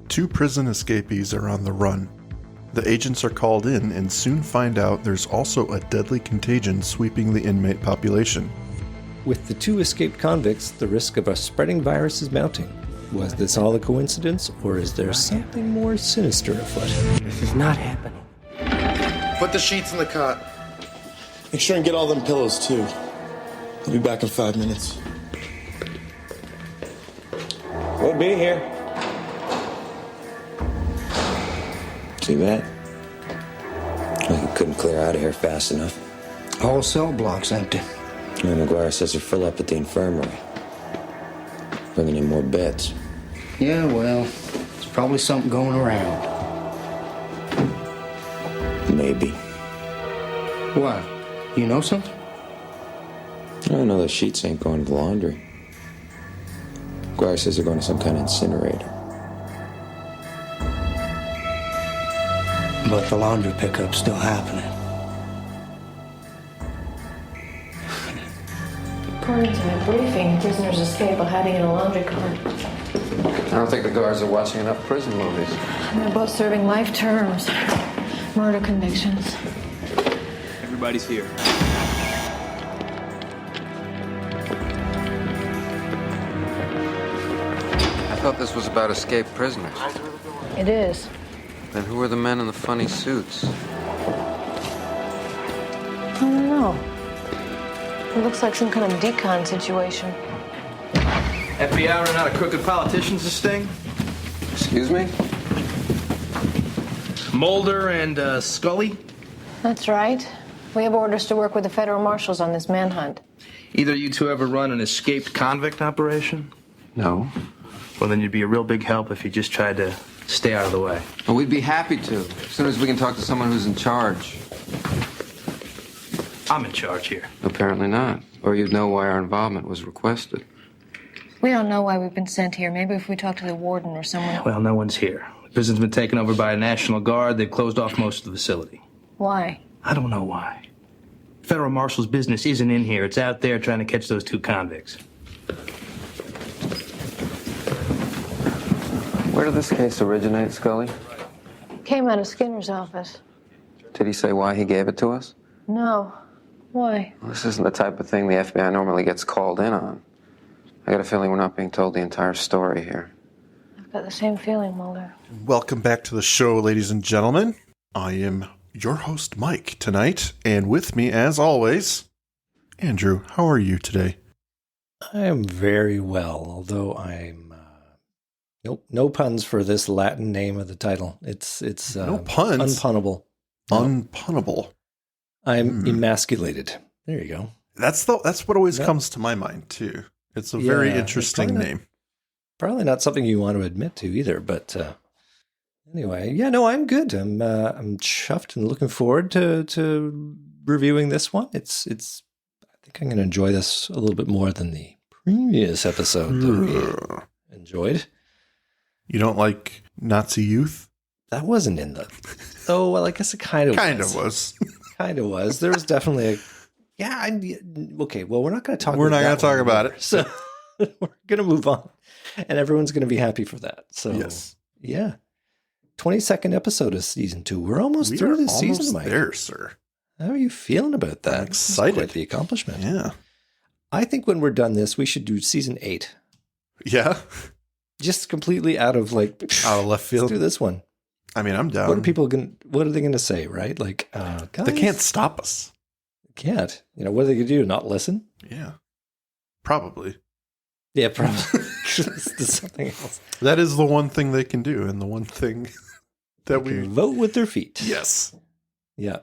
Two prison escapees are on the run. The agents are called in and soon find out there's also a deadly contagion sweeping the inmate population. With the two escaped convicts, the risk of a spreading virus is mounting. Was this all a coincidence, or is there something more sinister afoot? This is not happening. Put the sheets in the cot. Make sure and get all them pillows, too. I'll be back in 5 minutes. We'll be here. See that? Like you couldn't clear out of here fast enough. Whole cell block's empty. And McGuire says they're full up at the infirmary. Bringing in more beds. Yeah, well, there's probably something going around. Maybe. What? You know something? I know those sheets ain't going to the laundry. McGuire says they're going to some kind of incinerator. But the laundry pickup's still happening. According to my briefing, prisoners escape by hiding in a laundry cart. I don't think the guards are watching enough prison movies. And they're both serving life terms. Murder convictions. Everybody's here. I thought this was about escaped prisoners. It is. Then who are the men in the funny suits? I don't know. It looks like some kind of decon situation. FBI running out of crooked politicians to sting? Excuse me? Mulder and Scully? That's right. We have orders to work with the federal marshals on this manhunt. Either you two ever run an escaped convict operation? No. Well, then you'd be a real big help if you just tried to stay out of the way. Well, we'd be happy to, as soon as we can talk to someone who's in charge. I'm in charge here. Apparently not. Or you'd know why our involvement was requested. We don't know why we've been sent here. Maybe if we talk to the warden or someone. Well, no one's here. The prison's been taken over by a National Guard. They've closed off most of the facility. Why? I don't know why. Federal Marshal's business isn't in here. It's out there trying to catch those two convicts. Where did this case originate, Scully? Came out of Skinner's office. Did he say why he gave it to us? No. Why? Well, this isn't the type of thing the FBI normally gets called in on. I got a feeling we're not being told the entire story here. I've got the same feeling, Mulder. Welcome back to the show, ladies and gentlemen. I am your host, Mike, tonight, and with me, as always, Andrew. How are you today? I am very well, although I'm... no puns for this Latin name of the title. It's no puns. Unpunnable. Unpunnable. I'm emasculated. There you go. That's what always comes to my mind too. It's a very interesting name. Probably not something you want to admit to either, but anyway, yeah, no, I'm good. I'm chuffed and looking forward to reviewing this one. I think I'm going to enjoy this a little bit more than the previous episode that we enjoyed. You don't like Nazi youth? That wasn't in the... Oh, well, I guess it kind of was. Kind of was. There was definitely a... Yeah, okay, well, we're not going to talk about it. So we're going to move on. And everyone's going to be happy for that. So, yes. Yeah. 22nd episode of season 2. We're almost through this season, Mike. There, sir. How are you feeling about that? I'm excited. Quite the accomplishment. Yeah. I think when we're done this, we should do season 8. Yeah. Just completely out of out of left field. Let's do this one. I mean, I'm down. What are they going to say, right? Like, guys, they can't stop us. They can't. What are they going to do? Not listen? Yeah. Probably. Yeah, probably. Something else. That is the one thing they can do, and the one thing that we vote with their feet. Yes. Yeah.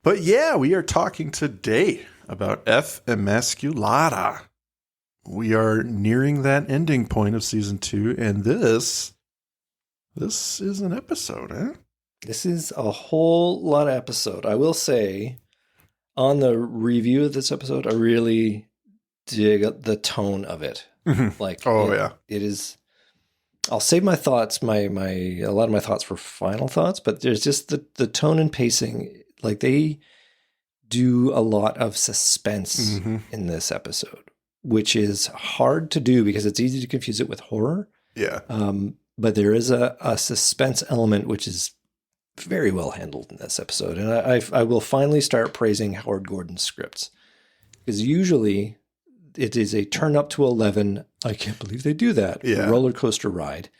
But yeah, we are talking today about Emasculata. We are nearing that ending point of season 2, and this is an episode, eh? This is a whole lot of episode. I will say, on the review of this episode, I really dig the tone of it. Like, yeah, it is. I'll save my thoughts, a lot of my thoughts for final thoughts, but there's just the tone and pacing. Like, they do a lot of suspense in this episode, which is hard to do because it's easy to confuse it with horror. Yeah. but there is a suspense element which is very well handled in this episode. And I will finally start praising Howard Gordon's scripts, because usually it is a turn up to 11. I can't believe they do that. Yeah. Roller coaster ride.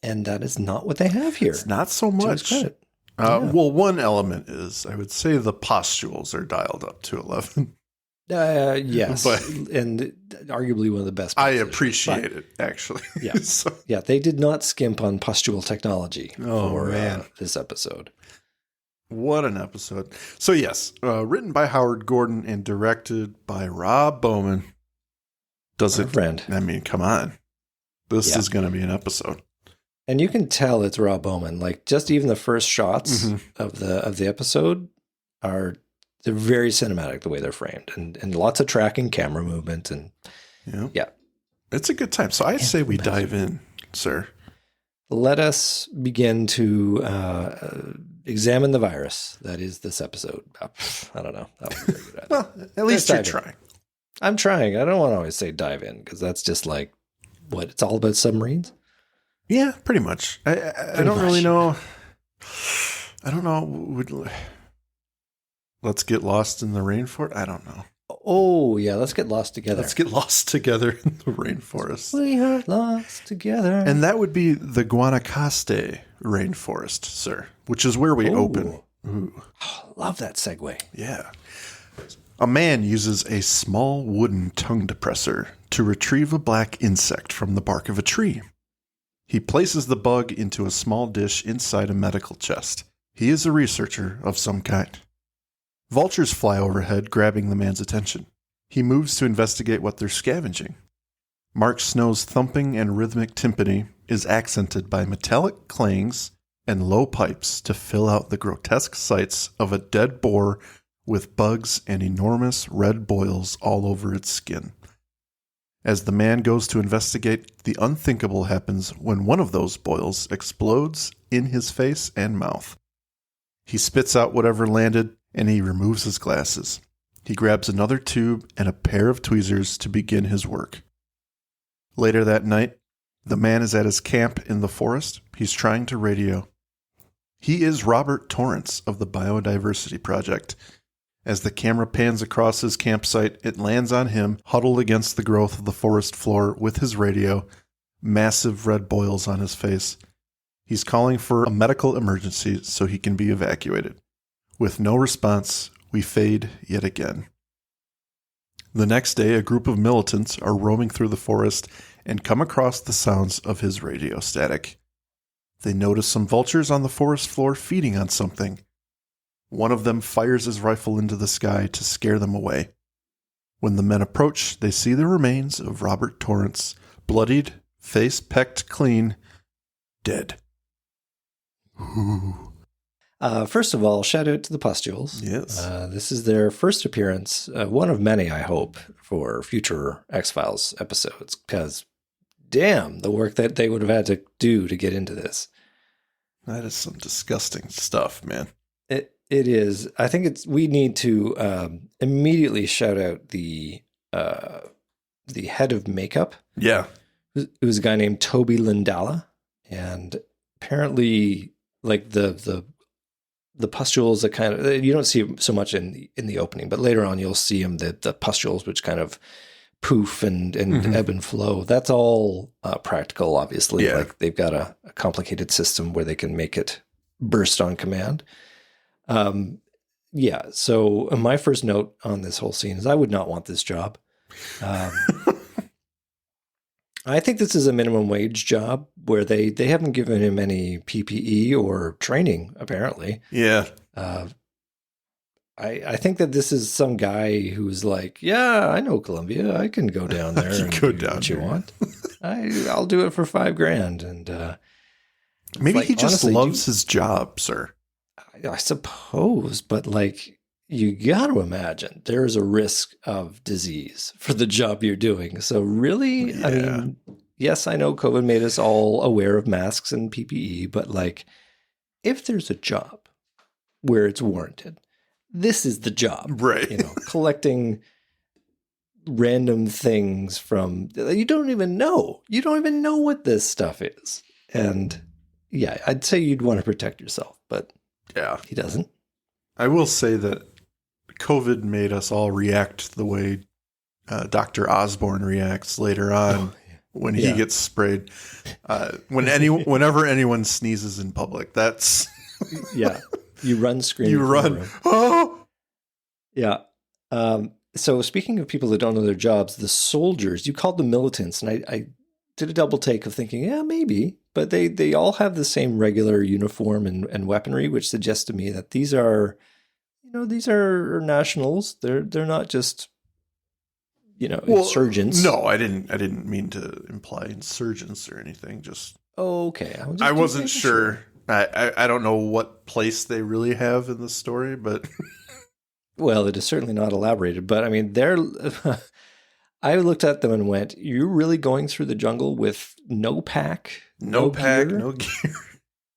And that is not what they have here. It's not so To his much. credit. Well, one element is, I would say the pustules are dialed up to 11. Yes. But- and arguably one of the best. I positions. appreciate it, actually. Yeah. So- Yeah, they did not skimp on pustule technology for man. this episode. What an episode. So yes, written by Howard Gordon and directed by Rob Bowman. Does Our it, friend. I mean, come on. This Yeah. is going to be an episode. And you can tell it's Rob Bowman. Like, just even the first shots of the episode they're very cinematic the way they're framed, and lots of tracking, camera movement, and yeah. It's a good time. So I say we dive in, sir. Let us begin to examine the virus that is this episode. I don't know. That wasn't very good at it. Well, at least Let's you're dive in. trying. I'm trying. I don't want to always say dive in, because that's just like, what, it's all about submarines? Yeah, pretty much. I don't really know. I don't know. Let's get lost in the rainforest? I don't know. Oh, yeah. Let's get lost together. Let's get lost together in the rainforest. We are lost together. And that would be the Guanacaste rainforest, sir, which is where we open. Ooh. Love that segue. Yeah. A man uses a small wooden tongue depressor to retrieve a black insect from the bark of a tree. He places the bug into a small dish inside a medical chest. He is a researcher of some kind. Vultures fly overhead, grabbing the man's attention. He moves to investigate what they're scavenging. Mark Snow's thumping and rhythmic timpani is accented by metallic clangs and low pipes to fill out the grotesque sights of a dead boar with bugs and enormous red boils all over its skin. As the man goes to investigate, the unthinkable happens when one of those boils explodes in his face and mouth. He spits out whatever landed, and he removes his glasses. He grabs another tube and a pair of tweezers to begin his work. Later that night, the man is at his camp in the forest. He's trying to radio. He is Robert Torrance of the Biodiversity Project. As the camera pans across his campsite, it lands on him, huddled against the growth of the forest floor with his radio, massive red boils on his face. He's calling for a medical emergency so he can be evacuated. With no response, we fade yet again. The next day, a group of militants are roaming through the forest and come across the sounds of his radio static. They notice some vultures on the forest floor feeding on something. One of them fires his rifle into the sky to scare them away. When the men approach, they see the remains of Robert Torrance, bloodied, face pecked clean, dead. Ooh. First of all, shout out to the Pustules. Yes. This is their first appearance, one of many, I hope, for future X-Files episodes, because damn, the work that they would have had to do to get into this. That is some disgusting stuff, man. It is. I think we need to immediately shout out the head of makeup. Yeah. It was a guy named Toby Lindala, and apparently, like the pustules that kind of, you don't see it so much in the opening, but later on you'll see them, the pustules which kind of poof and ebb and flow. That's all practical, obviously. Yeah. Like they've got a complicated system where they can make it burst on command. Yeah. So my first note on this whole scene is I would not want this job. I think this is a minimum wage job where they haven't given him any PPE or training, apparently. Yeah. I think that this is some guy who's like, yeah, I know Columbia. I can go down there and go do down what you there. want. I'll do it for $5,000. And Maybe like, he just honestly, loves his job, sir. I suppose, but like, you got to imagine there's a risk of disease for the job you're doing. So really, Yeah. I mean, yes, I know COVID made us all aware of masks and PPE, but like, if there's a job where it's warranted, this is the job, Right. You know, collecting random things from, you don't even know what this stuff is. And yeah, I'd say you'd want to protect yourself, but Yeah. he doesn't. I will say that COVID made us all react the way Dr. Osborne reacts later on when he gets sprayed. Whenever anyone sneezes in public, that's Yeah. You run screaming. you run. Oh, Yeah. So speaking of people that don't know their jobs, the soldiers, you called them militants, and I did a double take of thinking, yeah, maybe, but they all have the same regular uniform and weaponry, which suggests to me that these are nationals. They're not just insurgents. No, I didn't mean to imply insurgents or anything. Just okay. I wasn't sure. I don't know what place they really have in the story, but well, it is certainly not elaborated. But I mean, I looked at them and went, "You're really going through the jungle with no pack, no gear, gear,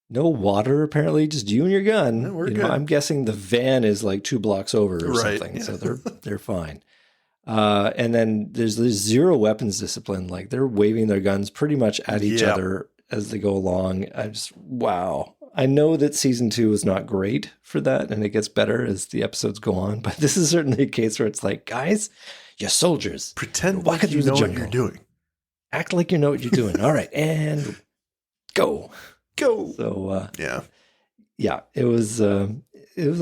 no water. Apparently, just you and your gun. No, we're good. I'm guessing the van is like 2 blocks over or Right, something, yeah. so they're fine." And then there's zero weapons discipline. Like they're waving their guns pretty much at each other as they go along. Wow. I know that season 2 is not great for that, and it gets better as the episodes go on. But this is certainly a case where it's like, guys, you're soldiers. Pretend Walk like through you the know what jungle. you're doing. Act like you know what you're doing. All right, and go. So yeah, it was a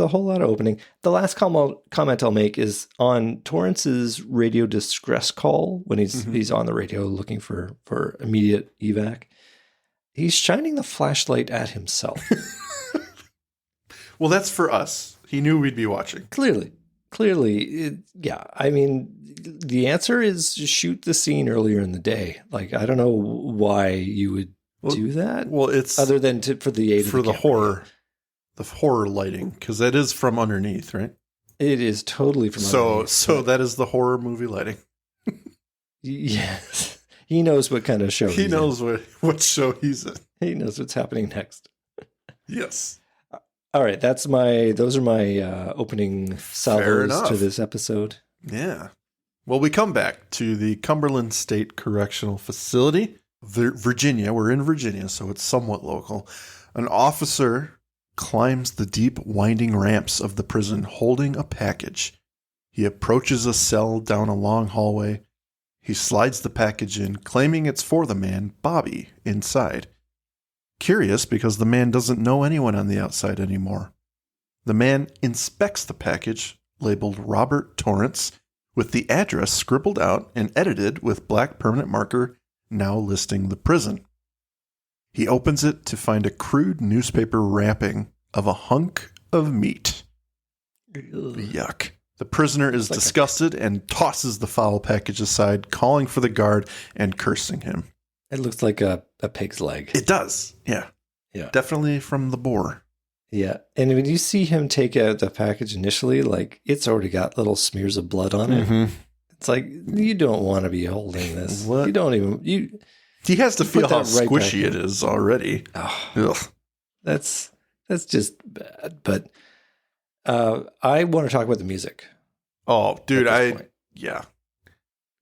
whole lot of opening. The last comment I'll make is on Torrance's radio distress call when he's on the radio looking for immediate evac. He's shining the flashlight at himself. Well, that's for us. He knew we'd be watching. Clearly. I mean, the answer is just shoot the scene earlier in the day. Like, I don't know why you would do that. Well, it's other than for the aid for of the horror. The horror lighting, because that is from underneath, right? It is totally from underneath. So that is the horror movie lighting. Yes. He knows what kind of show he knows what show he's in. He knows what's happening next. Yes. All right. Those are my opening salvos to this episode. Yeah. Well, we come back to the Cumberland State Correctional Facility, Virginia. We're in Virginia, so it's somewhat local. An officer climbs the deep, winding ramps of the prison holding a package. He approaches a cell down a long hallway. He slides the package in, claiming it's for the man, Bobby, inside. Curious because the man doesn't know anyone on the outside anymore. The man inspects the package, labeled Robert Torrance, with the address scribbled out and edited with black permanent marker, now listing the prison. He opens it to find a crude newspaper wrapping of a hunk of meat. Yuck. The prisoner is disgusted and tosses the foul package aside, calling for the guard and cursing him. It looks like a pig's leg. It does. Yeah. Yeah. Definitely from the boar. Yeah. And when you see him take out the package initially, like it's already got little smears of blood on it. Mm-hmm. It's like, you don't want to be holding this. What? You don't even, He has to feel how right squishy it is already. Oh, Ugh. that's just bad. But I want to talk about the music. Oh, dude,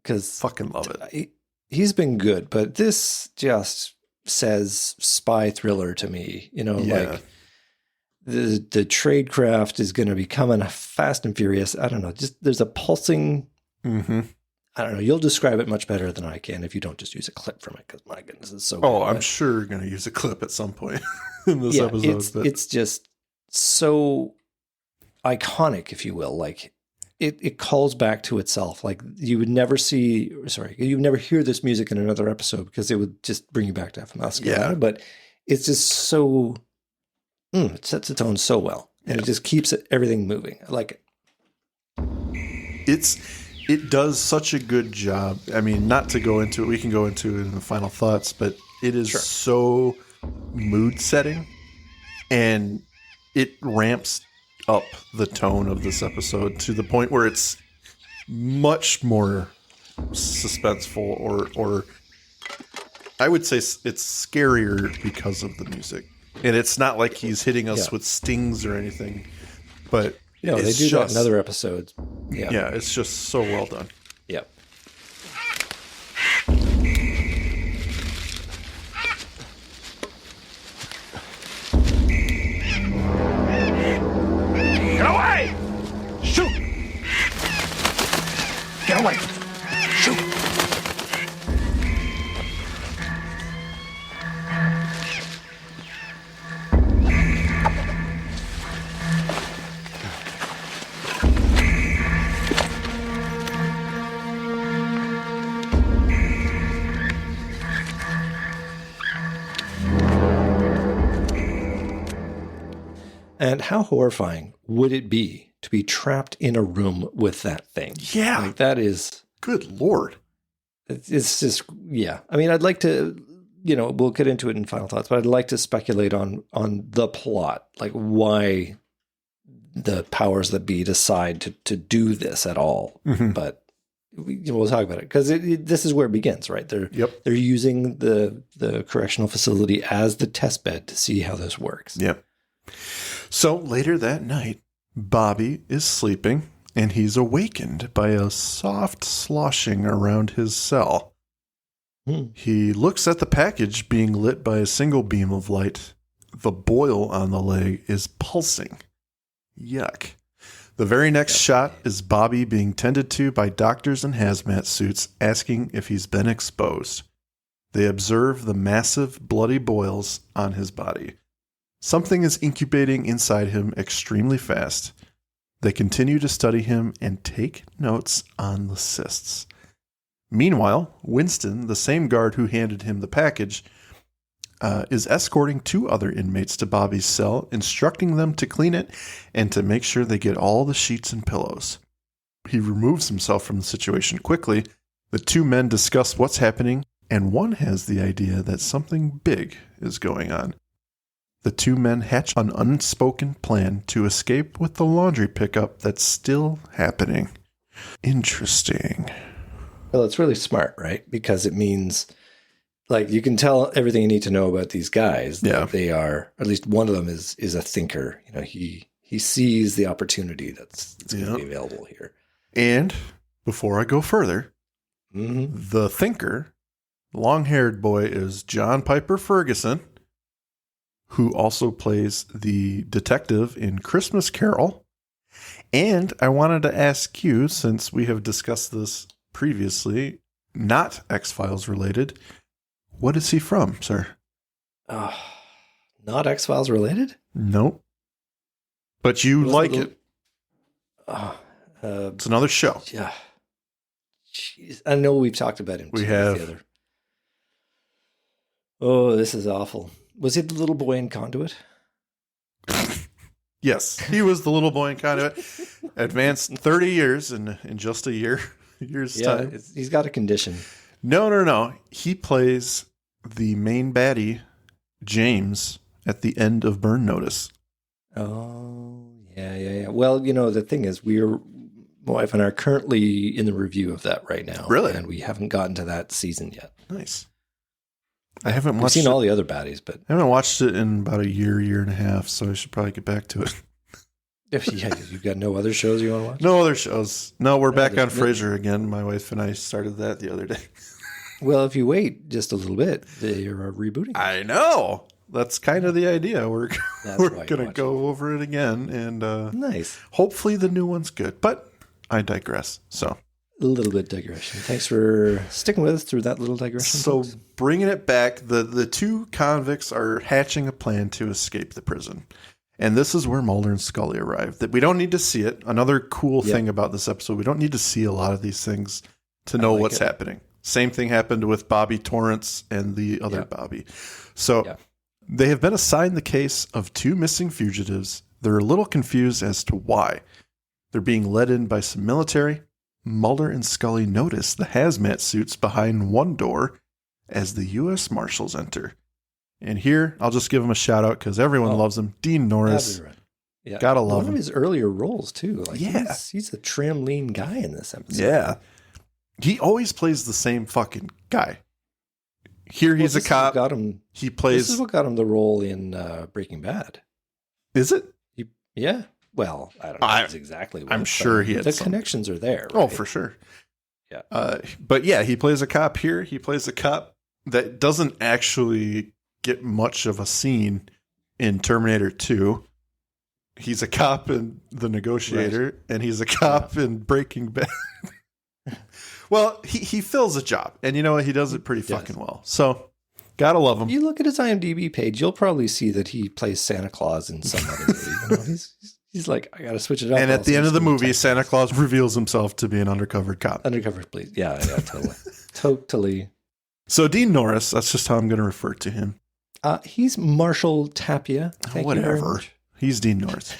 because fucking love it. He's been good, but this just says spy thriller to me. Like the tradecraft is going to be coming fast and furious. I don't know. Just there's a pulsing. Mm-hmm. I don't know. You'll describe it much better than I can if you don't just use a clip from it. Because my goodness, it's so. Oh, good. I'm sure going to use a clip at some point in this episode. It's just so iconic, if you will. Like it calls back to itself. Like you would never hear this music in another episode because it would just bring you back to Emasculata. Yeah. But it's just so. It sets the tone so well, and it just keeps everything moving. I like it. It does such a good job. I mean, not to go into it, we can go into it in the final thoughts, but it is so mood setting, and it ramps up the tone of this episode to the point where it's much more suspenseful, or I would say it's scarier because of the music. And it's not like he's hitting us with stings or anything, but no, they do that in other episodes. Yeah, it's just so well done. Yep. And how horrifying would it be to be trapped in a room with that thing? Yeah. Like, that is... Good Lord. It's just, yeah. I mean, I'd like to, we'll get into it in final thoughts, but I'd like to speculate on the plot, like why the powers that be decide to do this at all. Mm-hmm. But we'll talk about it because this is where it begins, right? They're using the correctional facility as the test bed to see how this works. Yep. So later that night, Bobby is sleeping. And he's awakened by a soft sloshing around his cell. He looks at the package being lit by a single beam of light. The boil on the leg is pulsing. Yuck. The very next shot is Bobby being tended to by doctors in hazmat suits asking if he's been exposed. They observe the massive bloody boils on his body. Something is incubating inside him extremely fast. They continue to study him and take notes on the cysts. Meanwhile, Winston, the same guard who handed him the package, is escorting 2 other inmates to Bobby's cell, instructing them to clean it and to make sure they get all the sheets and pillows. He removes himself from the situation quickly. The 2 men discuss what's happening, and one has the idea that something big is going on. The 2 men hatch an unspoken plan to escape with the laundry pickup that's still happening. Interesting. Well, it's really smart, right? Because it means, like, you can tell everything you need to know about these guys. Yeah. They are, at least one of them is a thinker. He sees the opportunity that's going to be available here. And before I go further, the thinker, long-haired boy, is John Piper Ferguson, who also plays the detective in Christmas Carol. And I wanted to ask you, since we have discussed this previously, not X-Files related, what is he from, sir? Not X-Files related? Nope. But you like it. It's another show. Yeah. Jeez. I know we've talked about him. We have. Together. Oh, this is awful. Was it the little boy in Conduit? Yes, he was the little boy in Conduit. Advanced 30 years in just a year's time. He's got a condition. No. He plays the main baddie, James, at the end of Burn Notice. Oh, yeah. Well, the thing is, my wife and I are currently in the review of that right now. Really? And we haven't gotten to that season yet. Nice. I haven't We've seen all the other baddies, but I haven't watched it in about a year and a half, so I should probably get back to it. Yeah, you've got no other shows you want to watch? No other shows. No, we're back on Frasier again. My wife and I started that the other day. Well, if you wait just a little bit, they are rebooting. I know. That's kind of the idea. We're going to go over it again, and nice. Hopefully the new one's good. But I digress. So a little bit digression. Thanks for sticking with us through that little digression. So bringing it back, the 2 convicts are hatching a plan to escape the prison. And this is where Mulder and Scully arrive. That we don't need to see it. Another cool thing about this episode, we don't need to see a lot of these things to know what's happening. Same thing happened with Bobby Torrance and the other Bobby. So they have been assigned the case of 2 missing fugitives. They're a little confused as to why. They're being led in by some military. Mulder and Scully notice the hazmat suits behind one door as the U.S. Marshals enter. And here, I'll just give him a shout out because everyone loves him. Dean Norris. Right. Yeah. Gotta love him. One of his earlier roles, too. Like, he's a trim, lean guy in this episode. Yeah. He always plays the same fucking guy. Here he's a cop. He plays. This is what got him the role in Breaking Bad. Is it? Yeah. Well, I don't know exactly what. I'm sure he had the connections are there. Right? Oh, for sure. Yeah. But yeah, he plays a cop here. He plays a cop that doesn't actually get much of a scene in Terminator 2. He's a cop in The Negotiator, and he's a cop in Breaking Bad. Well, he fills a job, and you know what? He does it pretty fucking well. So, gotta love him. You look at his IMDb page, you'll probably see that he plays Santa Claus in some other movie. He's like, I gotta switch it up. And at the end of the movie, Santa Claus reveals himself to be an undercover cop. Undercover police. Yeah, totally. Totally. So Dean Norris, that's just how I'm going to refer to him. He's Marshall Tapia. Thank you very Whatever. much. He's Dean Norris.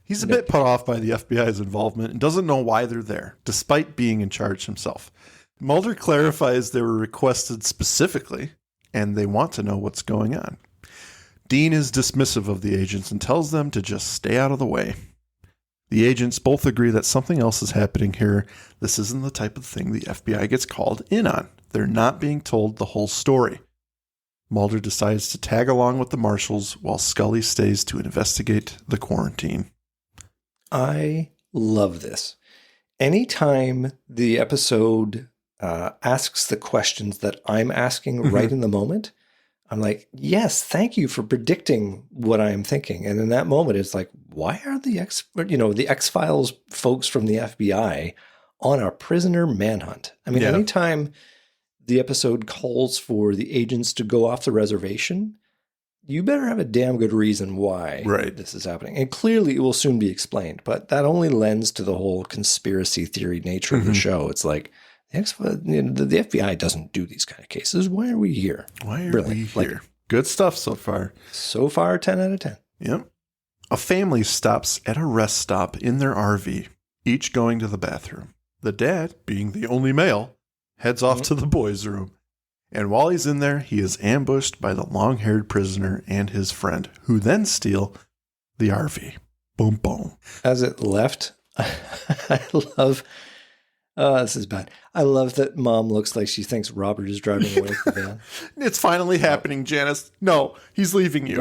He's a bit put off by the FBI's involvement and doesn't know why they're there, despite being in charge himself. Mulder clarifies they were requested specifically, and they want to know what's going on. Dean is dismissive of the agents and tells them to just stay out of the way. The agents both agree that something else is happening here. This isn't the type of thing the FBI gets called in on. They're not being told the whole story. Mulder decides to tag along with the marshals while Scully stays to investigate the quarantine. I love this. Anytime the episode asks the questions that I'm asking right in the moment, I'm like, yes, thank you for predicting what I'm thinking. And in that moment, it's like, why are the X-Files folks from the FBI on a prisoner manhunt? I mean, anytime the episode calls for the agents to go off the reservation, you better have a damn good reason why this is happening. And clearly it will soon be explained, but that only lends to the whole conspiracy theory nature of the show. It's like, the FBI doesn't do these kind of cases. Why are we here? Why are we here? Good stuff so far. So far, 10 out of 10. Yep. A family stops at a rest stop in their RV, each going to the bathroom. The dad, being the only male, heads off to the boys' room. And while he's in there, he is ambushed by the long-haired prisoner and his friend, who then steal the RV. Boom, boom. As it left, I love... Oh, this is bad. I love that Mom looks like she thinks Robert is driving away with the van. It's finally happening, Janice. No, he's leaving you.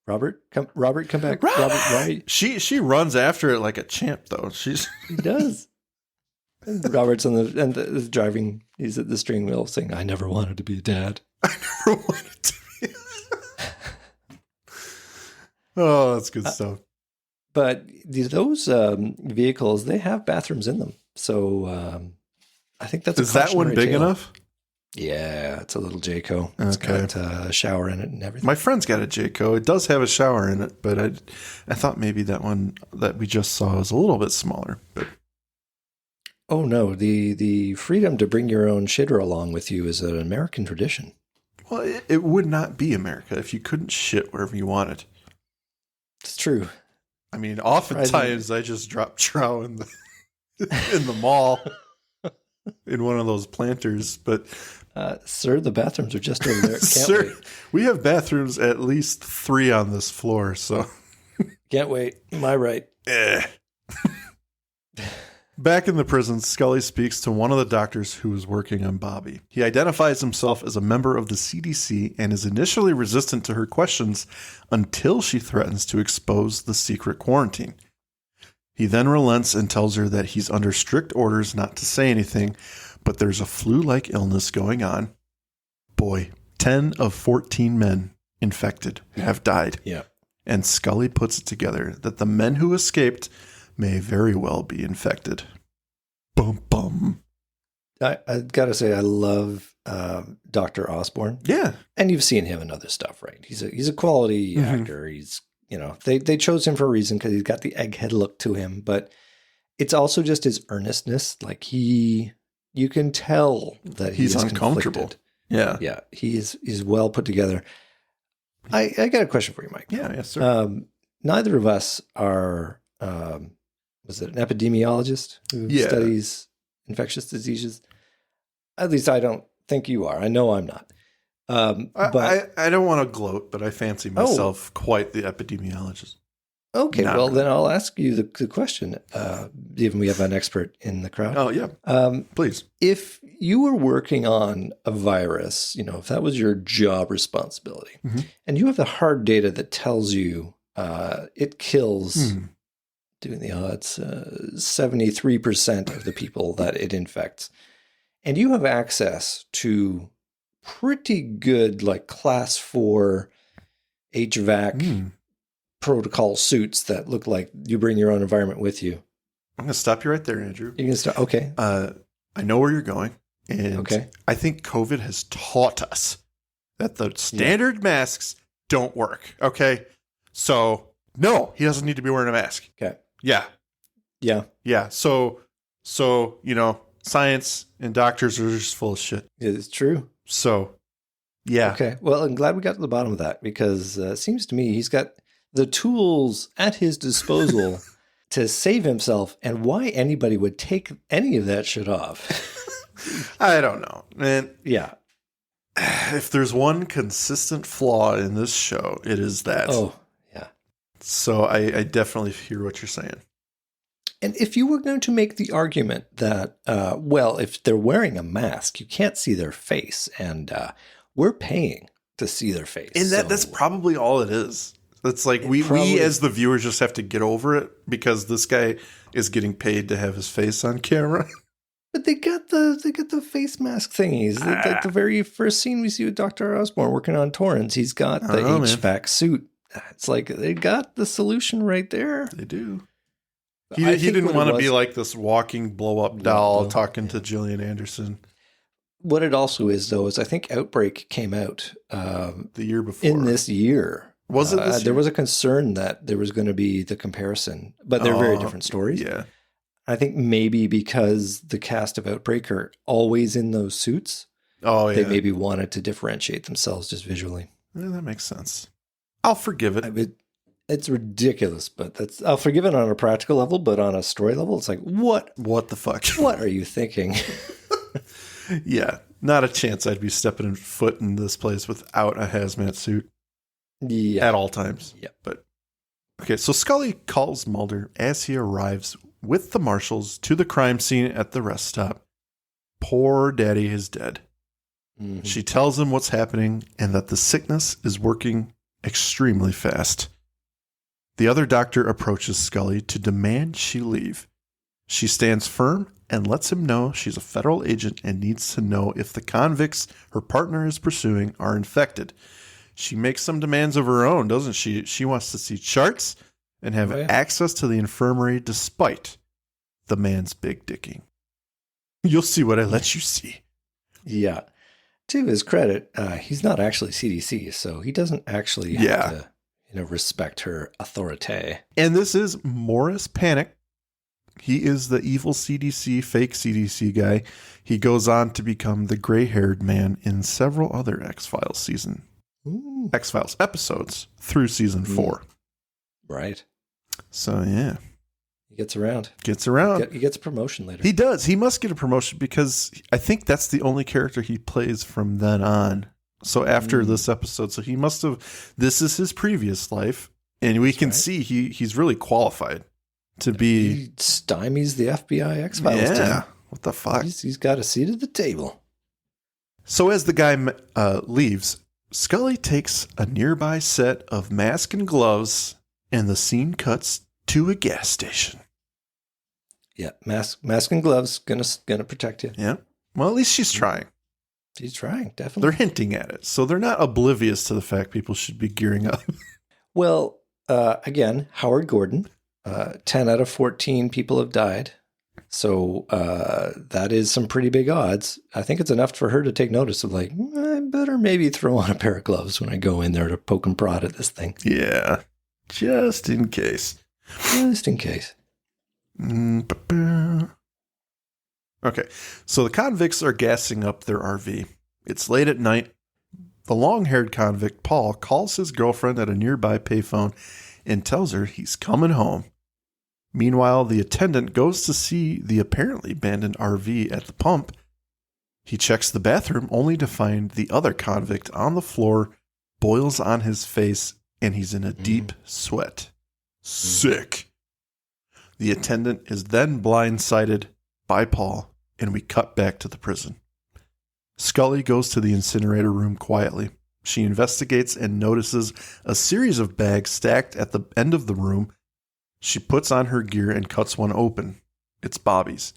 Robert, come back. Robert, right? She runs after it like a champ, though. He does. And Robert's on the driving. He's at the steering wheel saying, "I never wanted to be a dad. I never wanted to be." Oh, that's good stuff. But those vehicles, they have bathrooms in them. So I think that's is that one big enough? Yeah, it's a little Jayco. It's got a shower in it and everything. My friend's got a Jayco. It does have a shower in it, but I thought maybe that one that we just saw was a little bit smaller. But oh no, the freedom to bring your own shitter along with you is an American tradition. Well, it would not be America if you couldn't shit wherever you wanted. It's true. I mean, oftentimes I just drop trow in the mall in one of those planters, but sir, the bathrooms are just over there. Sir, wait. We have bathrooms at least 3 on this floor, so can't wait. My right. Back in the prison, Scully speaks to one of the doctors who is working on Bobby. He identifies himself as a member of the CDC and is initially resistant to her questions until she threatens to expose the secret quarantine. He then relents and tells her that he's under strict orders not to say anything, but there's a flu-like illness going on. Boy, 10 of 14 men infected have died. Yeah. And Scully puts it together that the men who escaped may very well be infected. Bum, bum. I got to say, I love Dr. Osborne. Yeah. And you've seen him in other stuff, right? He's a quality actor. He's, they chose him for a reason because he's got the egghead look to him, but it's also just his earnestness. Like you can tell that he's uncomfortable. Conflicted. Yeah. Yeah. He's well put together. I got a question for you, Mike. Yeah, yes, sir. Neither of us are, was it an epidemiologist who studies infectious diseases? At least I don't think you are. I know I'm not. But I don't want to gloat, but I fancy myself quite the epidemiologist. Okay, then I'll ask you the question, given we have an expert in the crowd. Oh, yeah. Please. If you were working on a virus, if that was your job responsibility, and you have the hard data that tells you it kills, doing the odds, 73% of the people that it infects, and you have access to pretty good, like class 4 HVAC protocol suits that look like you bring your own environment with you. I'm going to stop you right there, Andrew. You can start. Okay. I know where you're going. And I think COVID has taught us that the standard masks don't work. Okay. So no, he doesn't need to be wearing a mask. Okay. Yeah. Yeah. Yeah. So, science and doctors are just full of shit. It's true. So, yeah. Okay. Well, I'm glad we got to the bottom of that because it seems to me he's got the tools at his disposal to save himself, and why anybody would take any of that shit off. I don't know, man. Yeah. If there's one consistent flaw in this show, it is that. Oh, yeah. So I definitely hear what you're saying. And if you were going to make the argument that, well, if they're wearing a mask, you can't see their face, and we're paying to see their face. And that's probably all it is. It's like we as the viewers just have to get over it because this guy is getting paid to have his face on camera. But they got the face mask thingies. The very first scene we see with Dr. Osborn working on Torrance, he's got the HVAC suit. It's like they got the solution right there. They do. He didn't want to be like this walking blow-up doll talking to Gillian Anderson. What it also is, though, is I think Outbreak came out the year before. In this year. Was it this year? There was a concern that there was going to be the comparison, but they're very different stories. Yeah. I think maybe because the cast of Outbreak are always in those suits, they maybe wanted to differentiate themselves just visually. Yeah, that makes sense. I'll forgive it. It's ridiculous, but I'll forgive it on a practical level, but on a story level, it's like, what? What the fuck? What are you thinking? Yeah, not a chance I'd be stepping foot in this place without a hazmat suit. Yeah. At all times. Yeah. But okay, so Scully calls Mulder as he arrives with the marshals to the crime scene at the rest stop. Poor daddy is dead. Mm-hmm. She tells him what's happening and that the sickness is working extremely fast. The other doctor approaches Scully to demand she leave. She stands firm and lets him know she's a federal agent and needs to know if the convicts her partner is pursuing are infected. She makes some demands of her own, doesn't she? She wants to see charts and have access to the infirmary despite the man's big dicking. You'll see what I let you see. Yeah. To his credit, he's not actually CDC, so he doesn't actually have to respect her authority. And this is Morris Panic. He is the evil CDC, fake CDC guy. He goes on to become the gray-haired man in several other X-Files seasons. X-Files episodes through season 4. Right. So, yeah. He gets around. He gets a promotion later. He does. He must get a promotion because I think that's the only character he plays from then on. So after this episode, so he must have, this is his previous life. And we can see he's really qualified to be. He stymies the FBI X-Files team. Yeah. What the fuck? He's got a seat at the table. So as the guy leaves, Scully takes a nearby set of mask and gloves, and the scene cuts to a gas station. Yeah, mask and gloves gonna protect you. Yeah. Well, at least she's trying. She's trying, definitely. They're hinting at it, so they're not oblivious to the fact people should be gearing up. Well, again, Howard Gordon. 10 out of 14 people have died. So that is some pretty big odds. I think it's enough for her to take notice of like, I better maybe throw on a pair of gloves when I go in there to poke and prod at this thing. Yeah, just in case. Just in case. Okay, so the convicts are gassing up their RV. It's late at night. The long-haired convict, Paul, calls his girlfriend at a nearby payphone and tells her he's coming home. Meanwhile, the attendant goes to see the apparently abandoned RV at the pump. He checks the bathroom only to find the other convict on the floor, boils on his face, and he's in a deep sweat. Sick. The attendant is then blindsided by Paul, and we cut back to the prison. Scully goes to the incinerator room quietly. She investigates and notices a series of bags stacked at the end of the room. She puts on her gear and cuts one open. It's Bobby's.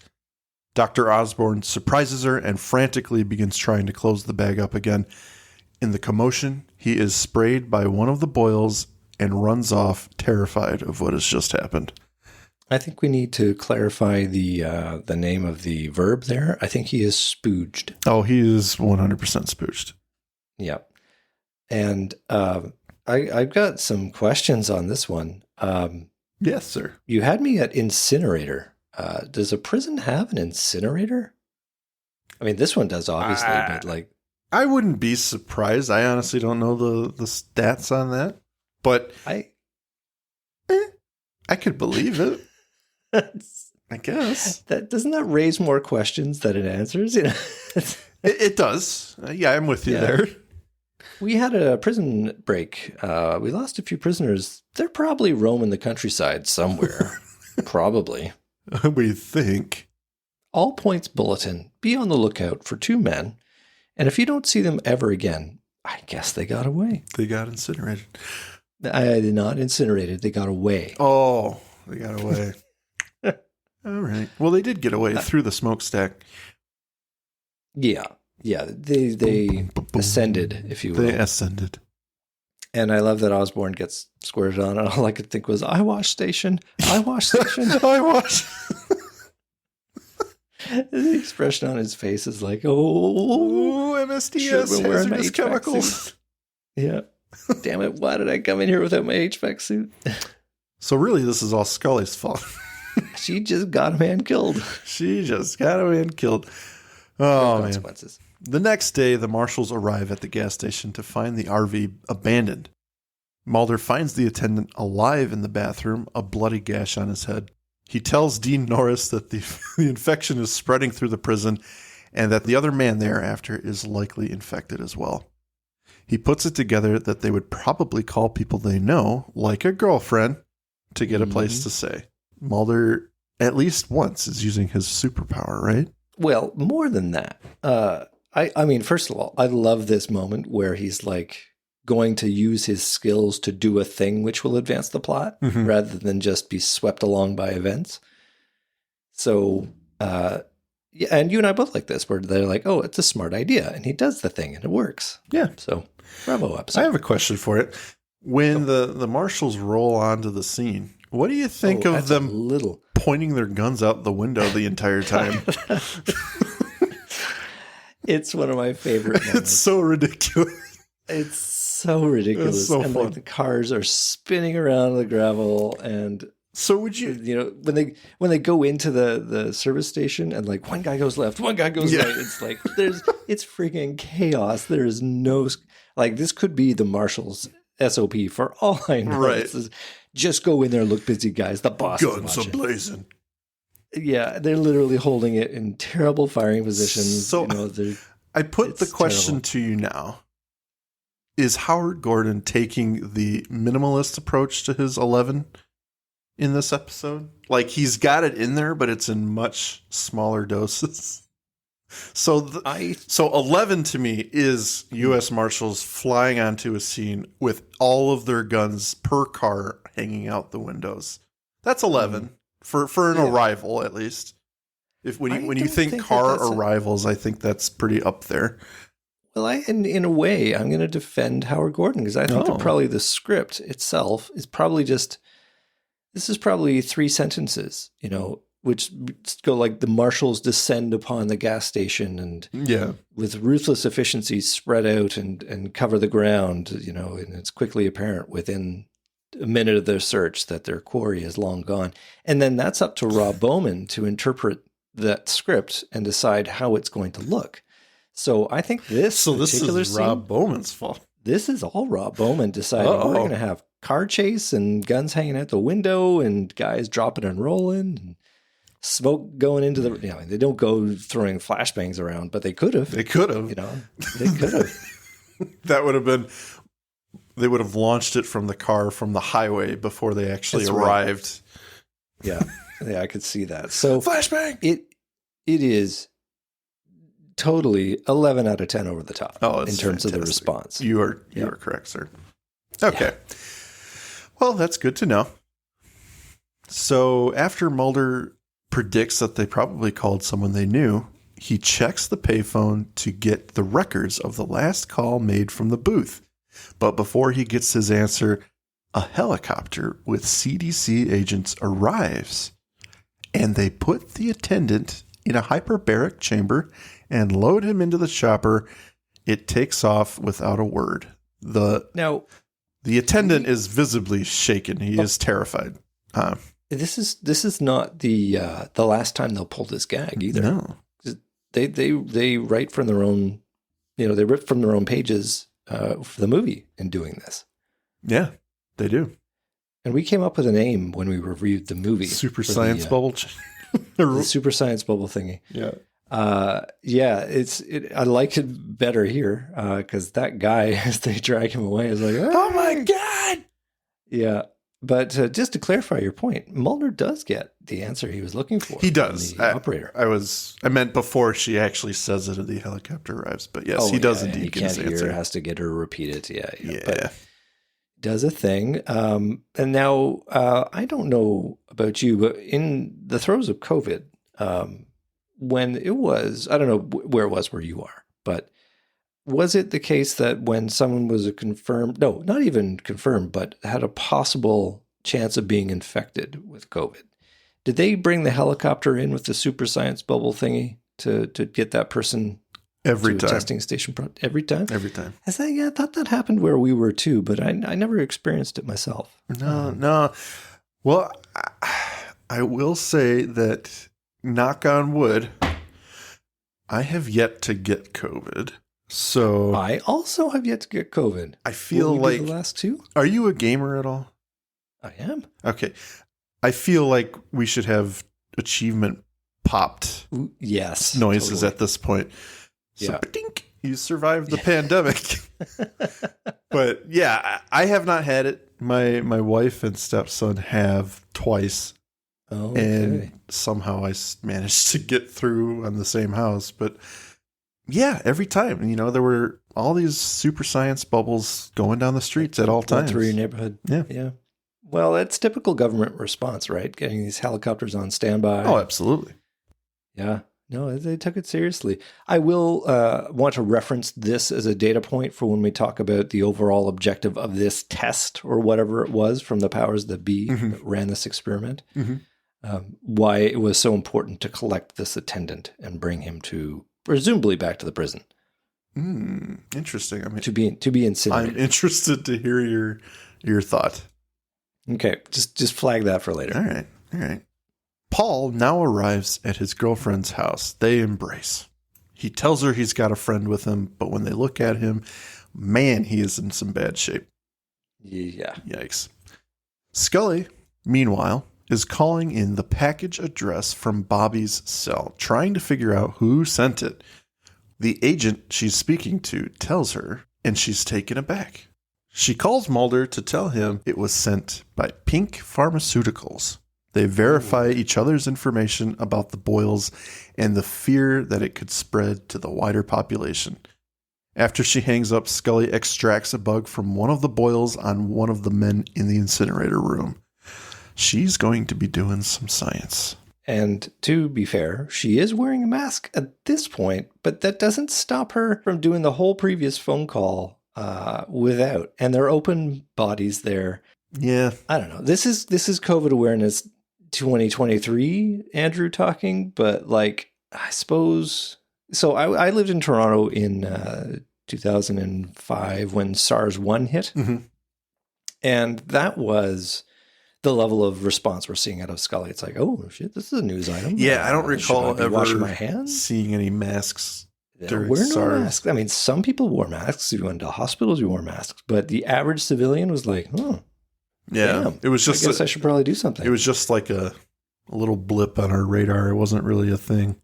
Dr. Osborn surprises her and frantically begins trying to close the bag up again. In the commotion, he is sprayed by one of the boils and runs off, terrified of what has just happened. I think we need to clarify the name of the verb there. I think he is spooged. Oh, he is 100% spooged. Yep. And I've got some questions on this one. Yes, sir. You had me at incinerator. Does a prison have an incinerator? I mean, this one does, obviously, but like... I wouldn't be surprised. I honestly don't know the stats on that. But I could believe it. I guess. Doesn't that raise more questions than it answers? You know, It does. Yeah, I'm with you Yeah. there. We had a prison break. We lost a few prisoners. They're probably roaming the countryside somewhere. Probably. We think. All points bulletin. Be on the lookout for 2 men. And if you don't see them ever again, I guess they got away. They got incinerated. I did not incinerated. They got away. Oh, they got away. All right. Well, they did get away through the smokestack. Yeah. Yeah. They ascended, if you will. They ascended. And I love that Osborne gets squirted on. And all I could think was, I wash station. I wash station. I wash. The expression on his face is like, oh, MSDS, hazardous chemicals. Yeah. Damn it. Why did I come in here without my HVAC suit? So really, this is all Scully's fault. She just got a man killed. She just got a man killed. Oh, man. Consequences. The next day, the marshals arrive at the gas station to find the RV abandoned. Mulder finds the attendant alive in the bathroom, a bloody gash on his head. He tells Dean Norris that the infection is spreading through the prison and that the other man thereafter is likely infected as well. He puts it together that they would probably call people they know, like a girlfriend, to get a place to stay. Mulder, at least once, is using his superpower, right? Well, more than that. I mean, first of all, I love this moment where he's like going to use his skills to do a thing which will advance the plot rather than just be swept along by events. So, yeah, and you and I both like this, where they're like, oh, it's a smart idea. And he does the thing and it works. Yeah. So, bravo episode. I have a question for it. When the marshals roll onto the scene, what do you think of them pointing their guns out the window the entire time? It's one of my favorite moments. It's so ridiculous. It's so ridiculous. It's so and fun. like the cars are spinning around the gravel, and so would you when they go into the service station and like one guy goes left, one guy goes right, it's like it's freaking chaos. There is no, like, this could be the marshals SOP for all I know. Right. This is, just go in there, look busy, guys. The boss guns is are blazing. Yeah, they're literally holding it in terrible firing positions. So I put the question to you now. Is Howard Gordon taking the minimalist approach to his 11 in this episode? Like, he's got it in there, but it's in much smaller doses. So 11 to me is U.S. Marshals flying onto a scene with all of their guns per car hanging out the windows. That's 11 for an arrival, at least. When you think car arrivals, I think that's pretty up there. Well, in a way, I'm going to defend Howard Gordon because I think that probably the script itself is probably this is probably 3 sentences, which go like the marshals descend upon the gas station and with ruthless efficiency spread out and cover the ground, and it's quickly apparent within a minute of their search that their quarry is long gone. And then that's up to Rob Bowman to interpret that script and decide how it's going to look. So I think this is Rob Bowman's fault. This is all Rob Bowman deciding we're going to have car chase and guns hanging out the window and guys dropping and rolling and smoke going into the. They don't go throwing flashbangs around, but they could have. They could have. They could have. That would have been. They would have launched it from the car from the highway before they actually arrived. Right. Yeah, I could see that. So flashbang. It is totally 11 out of 10 over the top in terms of the response. You are correct, sir. Okay. Yeah. Well, that's good to know. So after Mulder predicts that they probably called someone they knew, he checks the payphone to get the records of the last call made from the booth. But before he gets his answer, a helicopter with CDC agents arrives, and they put the attendant in a hyperbaric chamber and load him into the chopper. It takes off without a word. The attendant is visibly shaken. He is terrified. This is not the last time they'll pull this gag either. No, they write from their own, they rip from their own pages for the movie in doing this. Yeah, they do. And we came up with a name when we reviewed the movie. Super for science the, bubble. the super science bubble thingy. Yeah. I like it better here because that guy, as they drag him away, is like, Oh my God. yeah. But just to clarify your point, Mulder does get the answer he was looking for. He does. From the operator. I meant before she actually says it and the helicopter arrives. But yes, he does indeed He get can't his hear, answer. has to get her to repeat it. Yeah. Yeah. But does a thing. And now, I don't know about you, but in the throes of COVID, when it was, I don't know where it was where you are, but was it the case that when someone was not even confirmed, but had a possible chance of being infected with COVID, did they bring the helicopter in with the super science bubble thingy to get that person Every to time. a testing station? Every time? Every time. I thought that happened where we were too, but I never experienced it myself. No. Well, I will say that, knock on wood, I have yet to get COVID. So I also have yet to get COVID. I feel Will we like do the last two. Are you a gamer at all? I am. Okay. I feel like we should have achievement popped Ooh, yes. noises totally. at this point. So, Yeah. ba-dink, you survived the pandemic. But yeah, I have not had it. My wife and stepson have twice. Oh, And somehow I managed to get through on the same house. But yeah, every time, there were all these super science bubbles going down the streets at all times. Through your neighborhood. Yeah. Yeah. Well, that's typical government response, right? Getting these helicopters on standby. Oh, absolutely. Yeah. No, they took it seriously. I will want to reference this as a data point for when we talk about the overall objective of this test or whatever it was from the powers that be that ran this experiment. Why it was so important to collect this attendant and bring him presumably back to the prison. Interesting. I mean, to be incinerated. I'm interested to hear your thought. Okay, just flag that for later. All right. Paul now arrives at his girlfriend's house. They embrace. He tells her he's got a friend with him, but when they look at him, man, he is in some bad shape. Yeah. Yikes. Scully, meanwhile, is calling in the package address from Bobby's cell, trying to figure out who sent it. The agent she's speaking to tells her, and she's taken aback. She calls Mulder to tell him it was sent by Pink Pharmaceuticals. They verify each other's information about the boils and the fear that it could spread to the wider population. After she hangs up, Scully extracts a bug from one of the boils on one of the men in the incinerator room. She's going to be doing some science. And to be fair, she is wearing a mask at this point, but that doesn't stop her from doing the whole previous phone call without. And there are open bodies there. Yeah. I don't know. This is COVID awareness 2023, Andrew talking, but like, I suppose. So I lived in Toronto in 2005 when SARS-1 hit. And that was the level of response we're seeing out of Scully. It's like, oh shit, this is a news item. Yeah, I don't recall Should I be washing my ever hands? seeing any masks during Wear no SARS. masks. I mean, some people wore masks. We went to hospitals, we wore masks, but the average civilian was like, oh, Yeah, damn, it was just. I guess I should probably do something. It was just like a little blip on our radar. It wasn't really a thing.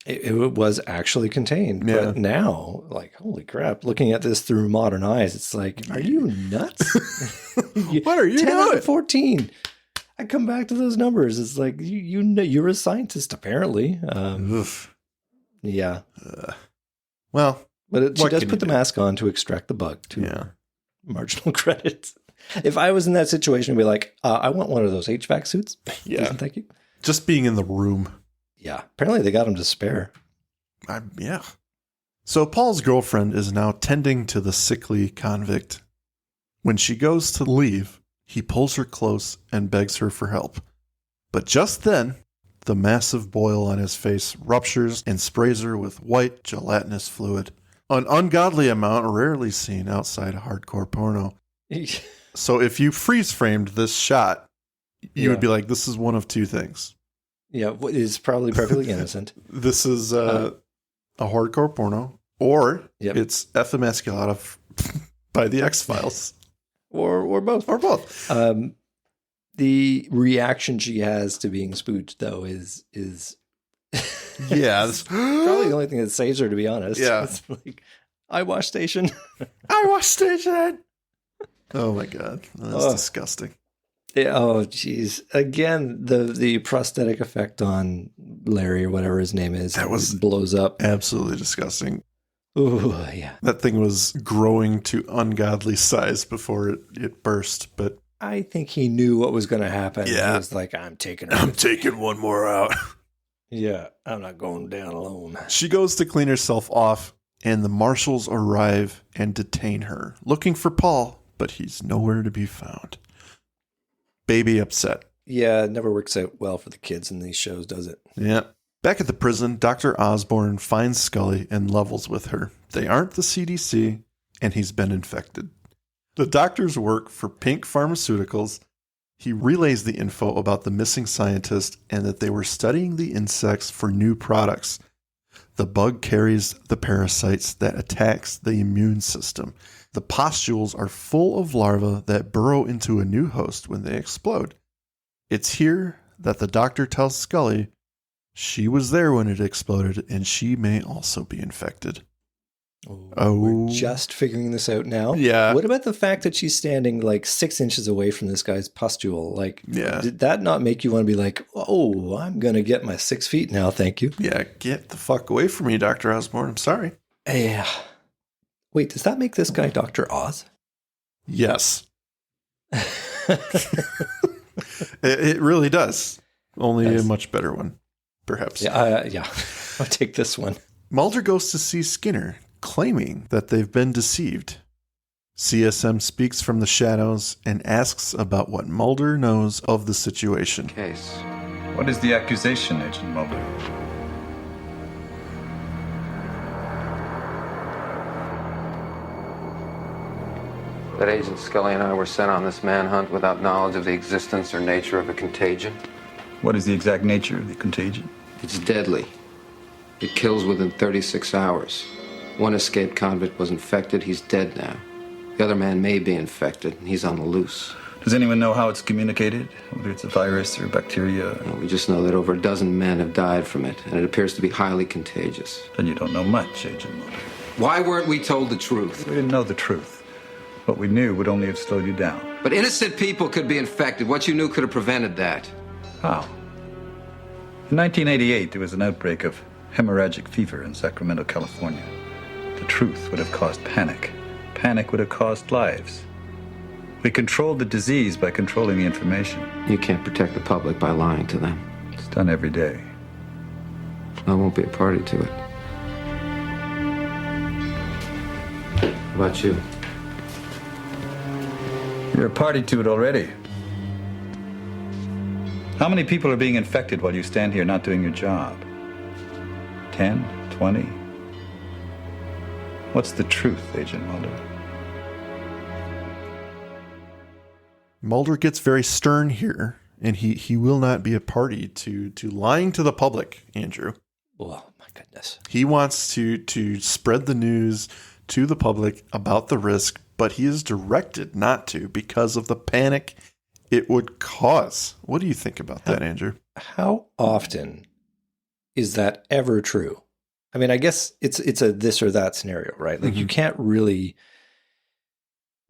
It was actually contained. Yeah. But now, like, holy crap, looking at this through modern eyes, it's like, are you nuts? What are you 10 out doing? of 14. I come back to those numbers. It's like, you know, you're a scientist, apparently. Oof. Yeah. Well, But she what does can put you the do? mask on to extract the bug, to Yeah. marginal credit. If I was in that situation, I'd be like, I want one of those HVAC suits. Yeah. Please, thank you. Just being in the room. Yeah. Apparently they got them to spare. Yeah. So Paul's girlfriend is now tending to the sickly convict. When she goes to leave, he pulls her close and begs her for help. But just then, the massive boil on his face ruptures and sprays her with white gelatinous fluid. An ungodly amount rarely seen outside hardcore porno. So if you freeze framed this shot, you would be like, this is one of two things. Yeah, it's probably perfectly innocent. This is a hardcore porno, or Yep. it's Emasculata by the X-Files. Or both. Or both. The reaction she has to being spooked, though, is Yeah. probably the only thing that saves her, to be honest. Yeah. It's like, eyewash station. Eyewash station. Oh my God. That's Oh. disgusting. Yeah, oh, geez. Again, the prosthetic effect on Larry or whatever his name is. That was blows up. Absolutely disgusting. Oh, yeah. That thing was growing to ungodly size before it burst, but I think he knew what was going to happen. Yeah. He was like, I'm taking her. I'm taking one more out. Yeah, I'm not going down alone. She goes to clean herself off, and the marshals arrive and detain her, looking for Paul, but he's nowhere to be found. Baby upset. Yeah, it never works out well for the kids in these shows, does it? Yeah. Back at the prison, Dr. Osborne finds Scully and levels with her. They aren't the CDC, and he's been infected. The doctors work for Pink Pharmaceuticals. He relays the info about the missing scientist and that they were studying the insects for new products. The bug carries the parasites that attacks the immune system. The pustules are full of larvae that burrow into a new host when they explode. It's here that the doctor tells Scully she was there when it exploded and she may also be infected. We're just figuring this out now. Yeah. What about the fact that she's standing like 6 inches away from this guy's pustule? Like, Yeah. Did that not make you want to be like, oh, I'm going to get my 6 feet now, thank you? Yeah, get the fuck away from me, Dr. Osborne. I'm sorry. Yeah. Wait, does that make this guy Dr. Oz? Yes. It really does. Only a much better one, perhaps. Yeah, I'll take this one. Mulder goes to see Skinner, claiming that they've been deceived. CSM speaks from the shadows and asks about what Mulder knows of the situation. Case. What is the accusation, Agent Mulder? That Agent Scully and I were sent on this manhunt without knowledge of the existence or nature of a contagion. What is the exact nature of the contagion? It's deadly. It kills within 36 hours. One escaped convict was infected. He's dead now. The other man may be infected, and he's on the loose. Does anyone know how it's communicated? Whether it's a virus or bacteria? No, we just know that over a dozen men have died from it, and it appears to be highly contagious. Then you don't know much, Agent Mulder. Why weren't we told the truth? We didn't know the truth. What we knew would only have slowed you down. But innocent people could be infected. What you knew could have prevented that. How? In 1988, there was an outbreak of hemorrhagic fever in Sacramento, California. The truth would have caused panic. Panic would have cost lives. We controlled the disease by controlling the information. You can't protect the public by lying to them. It's done every day. I won't be a party to it. How about you? You're a party to it already. How many people are being infected while you stand here not doing your job? 10? 20? What's the truth, Agent Mulder? Mulder gets very stern here, and he will not be a party to lying to the public, Andrew. Oh, my goodness. He wants to spread the news to the public about the risk, but he is directed not to because of the panic it would cause. What do you think about that, Andrew? How often is that ever true? I mean, I guess it's a this or that scenario, right? Like you can't really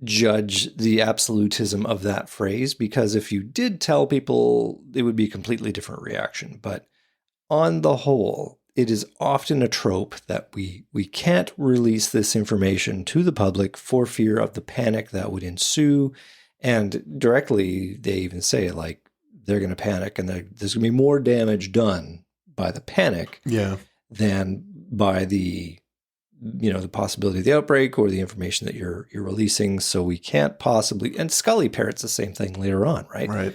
judge the absolutism of that phrase, because if you did tell people, it would be a completely different reaction. But on the whole, it is often a trope that we can't release this information to the public for fear of the panic that would ensue. And directly, they even say, like, they're going to panic and there's going to be more damage done by the panic than by the possibility of the outbreak or the information that you're releasing. So we can't possibly, and Scully parrots the same thing later on, right? Right.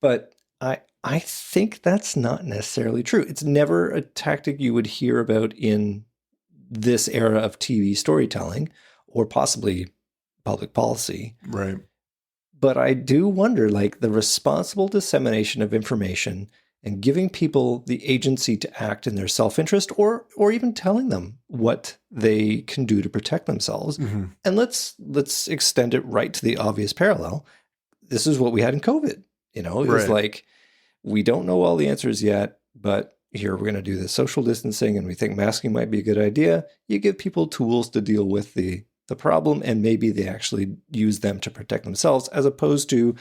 But I think that's not necessarily true. It's never a tactic you would hear about in this era of TV storytelling or possibly public policy. Right. But I do wonder, like, the responsible dissemination of information and giving people the agency to act in their self-interest or even telling them what they can do to protect themselves. Mm-hmm. And let's extend it right to the obvious parallel. This is what we had in COVID. You know, it was Right. like, we don't know all the answers yet, but here we're going to do the social distancing and we think masking might be a good idea. You give people tools to deal with the problem, and maybe they actually use them to protect themselves, as opposed to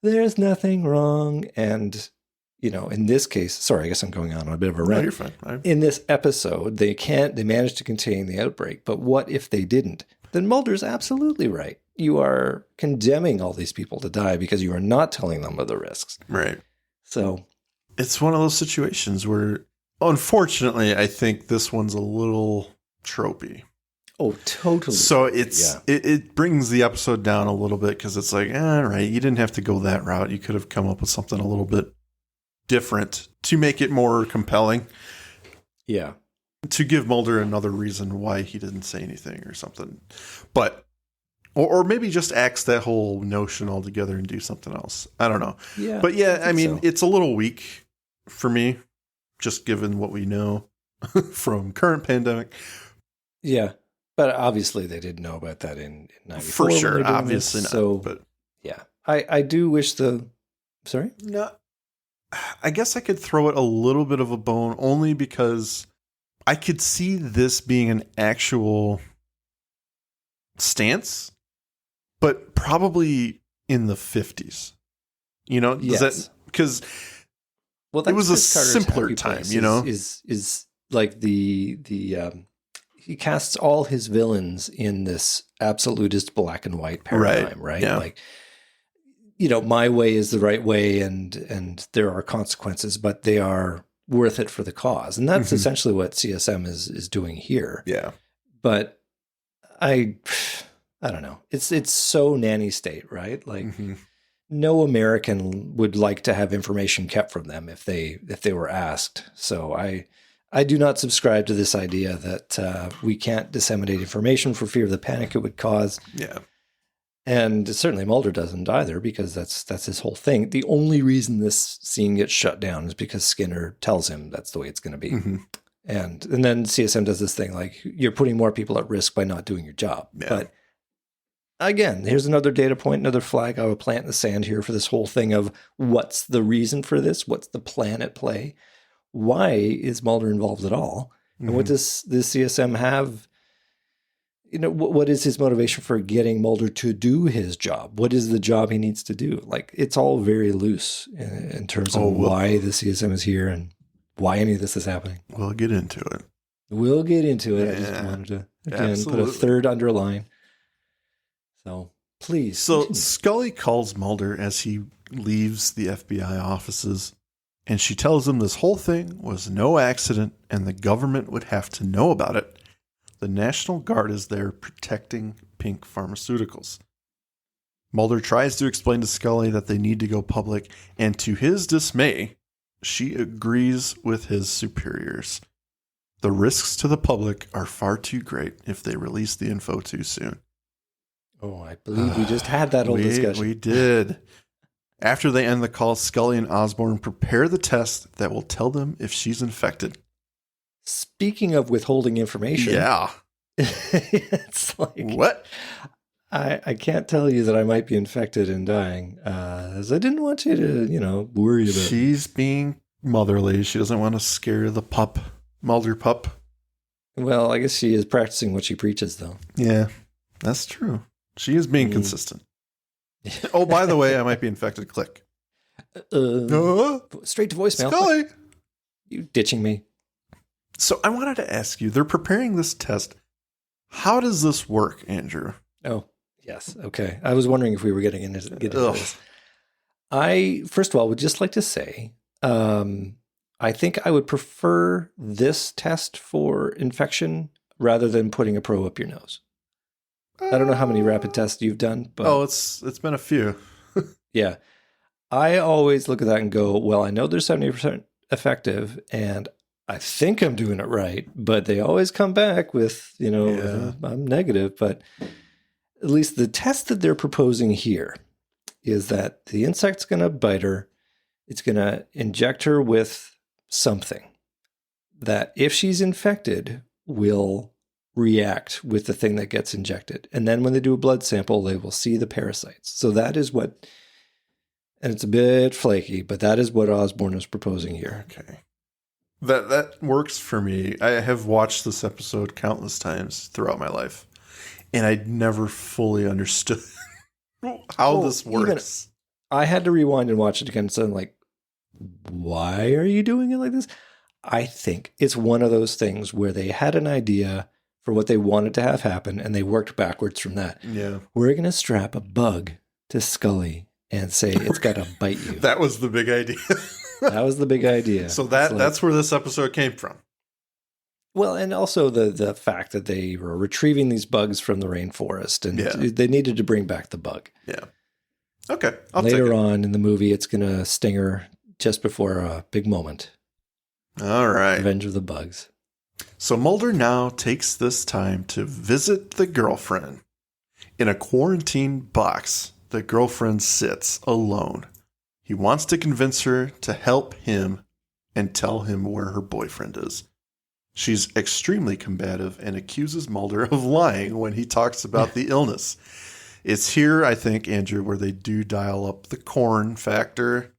there's nothing wrong. And, you know, in this case, sorry, I guess I'm going on a bit of a No, rant. you're fine. In this episode, they managed to contain the outbreak, but what if they didn't? Then Mulder's absolutely right. You are condemning all these people to die because you are not telling them of the risks. Right. So It's one of those situations where, unfortunately, I think this one's a little tropey. oh, totally. So it brings the episode down a little bit because it's like, all right, you didn't have to go that route. You could have come up with something a little bit different to make it more compelling, Yeah. to give Mulder another reason why he didn't say anything or something. But or maybe just axe that whole notion altogether and do something else. I don't know. Yeah. But yeah, I mean, so. it's a little weak for me, just given what we know from current pandemic. Yeah. But obviously they didn't know about that in 94. For when sure. they're doing Obviously this. not. So But yeah, I do wish sorry? no, I guess I could throw it a little bit of a bone only because I could see this being an actual stance, but probably in the 50s. You know, Yes. because Well, it was a Chris Carter's simpler happy time, place you know? is like the he casts all his villains in this absolutist black and white paradigm, right? Yeah. Like, you know, my way is the right way, and there are consequences, but they are worth it for the cause, and that's Mhm. essentially what CSM is doing here. Yeah. But I don't know. It's so nanny state, right? Like. Mhm. No American would like to have information kept from them if they were asked. So I do not subscribe to this idea that we can't disseminate information for fear of the panic it would cause. Yeah. And certainly Mulder doesn't either, because that's his whole thing. The only reason this scene gets shut down is because Skinner tells him that's the way it's going to be. Mhm. And then CSM does this thing like, you're putting more people at risk by not doing your job. Yeah. But again, here's another data point, another flag I would plant in the sand here for this whole thing of what's the reason for this? What's the plan at play? Why is Mulder involved at all? And what does this CSM have? You know, what is his motivation for getting Mulder to do his job? What is the job he needs to do? Like, it's all very loose in terms of why the CSM is here and why any of this is happening. We'll get into it. We'll get into it. I just Yeah. wanted to, again, Absolutely. put a third underline. So please. So continue. Scully calls Mulder as he leaves the FBI offices, and she tells him this whole thing was no accident and the government would have to know about it. The National Guard is there protecting Pink Pharmaceuticals. Mulder tries to explain to Scully that they need to go public, and to his dismay, she agrees with his superiors. The risks to the public are far too great if they release the info too soon. Oh, I believe we just had that whole discussion. We did. After they end the call, Scully and Osborn prepare the test that will tell them if she's infected. Speaking of withholding information. Yeah. It's like, What? I can't tell you that I might be infected and dying, as I didn't want you to, worry about it. She's being motherly. She doesn't want to scare the Mulder pup. Well, I guess she is practicing what she preaches, though. Yeah, that's true. She is being consistent. Oh, by the way, I might be infected. Click. Straight to voicemail. Scully. You ditching me. So I wanted to ask you, they're preparing this test. How does this work, Andrew? Oh, yes. Okay. I was wondering if we were getting into this. I, first of all, would just like to say, I think I would prefer this test for infection rather than putting a probe up your nose. I don't know how many rapid tests you've done, but it's been a few. yeah. I always look at that and go, well, I know they're 70% effective and I think I'm doing it right, but they always come back with, I'm negative, but at least the test that they're proposing here is that the insect's going to bite her. It's going to inject her with something that if she's infected will react with the thing that gets injected. And then when they do a blood sample, they will see the parasites. So that is what, And it's a bit flaky, but that is what Osborn is proposing here. Okay. That works for me. I have watched this episode countless times throughout my life, and I never fully understood how this works. I had to rewind and watch it again. So I'm like, why are you doing it like this? I think it's one of those things where they had an idea for what they wanted to have happen, and they worked backwards from that. Yeah. We're going to strap a bug to Scully and say it's got to bite you. That was the big idea. That was the big idea. So that's where this episode came from. Well, and also the fact that they were retrieving these bugs from the rainforest, and they needed to bring back the bug. Yeah. Okay. Later on in the movie, it's going to sting her just before a big moment. All right. Revenge of the Bugs. So Mulder now takes this time to visit the girlfriend. In a quarantine box, the girlfriend sits alone. He wants to convince her to help him and tell him where her boyfriend is. She's extremely combative and accuses Mulder of lying when he talks about the illness. It's here, I think, Andrew, where they do dial up the corn factor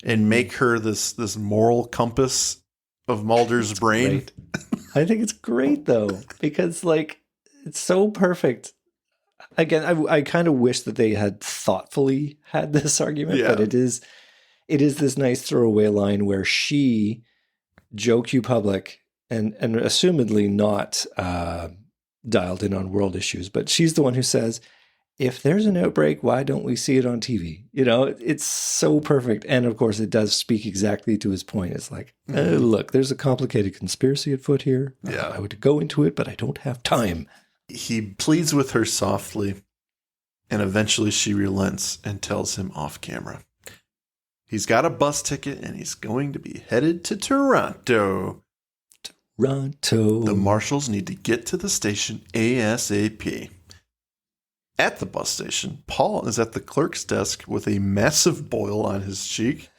and make her this moral compass of Mulder's brain. I think it's great, though, because, like, it's so perfect. Again, I kind of wish that they had thoughtfully had this argument, but it is this nice throwaway line where she, Joe Q. Public, and assumedly not dialed in on world issues, but she's the one who says, if there's an outbreak, why don't we see it on TV? You know, it's so perfect. And of course, it does speak exactly to his point. It's like, look, there's a complicated conspiracy at foot here. Yeah. I would go into it, but I don't have time. He pleads with her softly, and eventually she relents and tells him off camera. He's got a bus ticket, and he's going to be headed to Toronto. The marshals need to get to the station ASAP. At the bus station, Paul is at the clerk's desk with a massive boil on his cheek,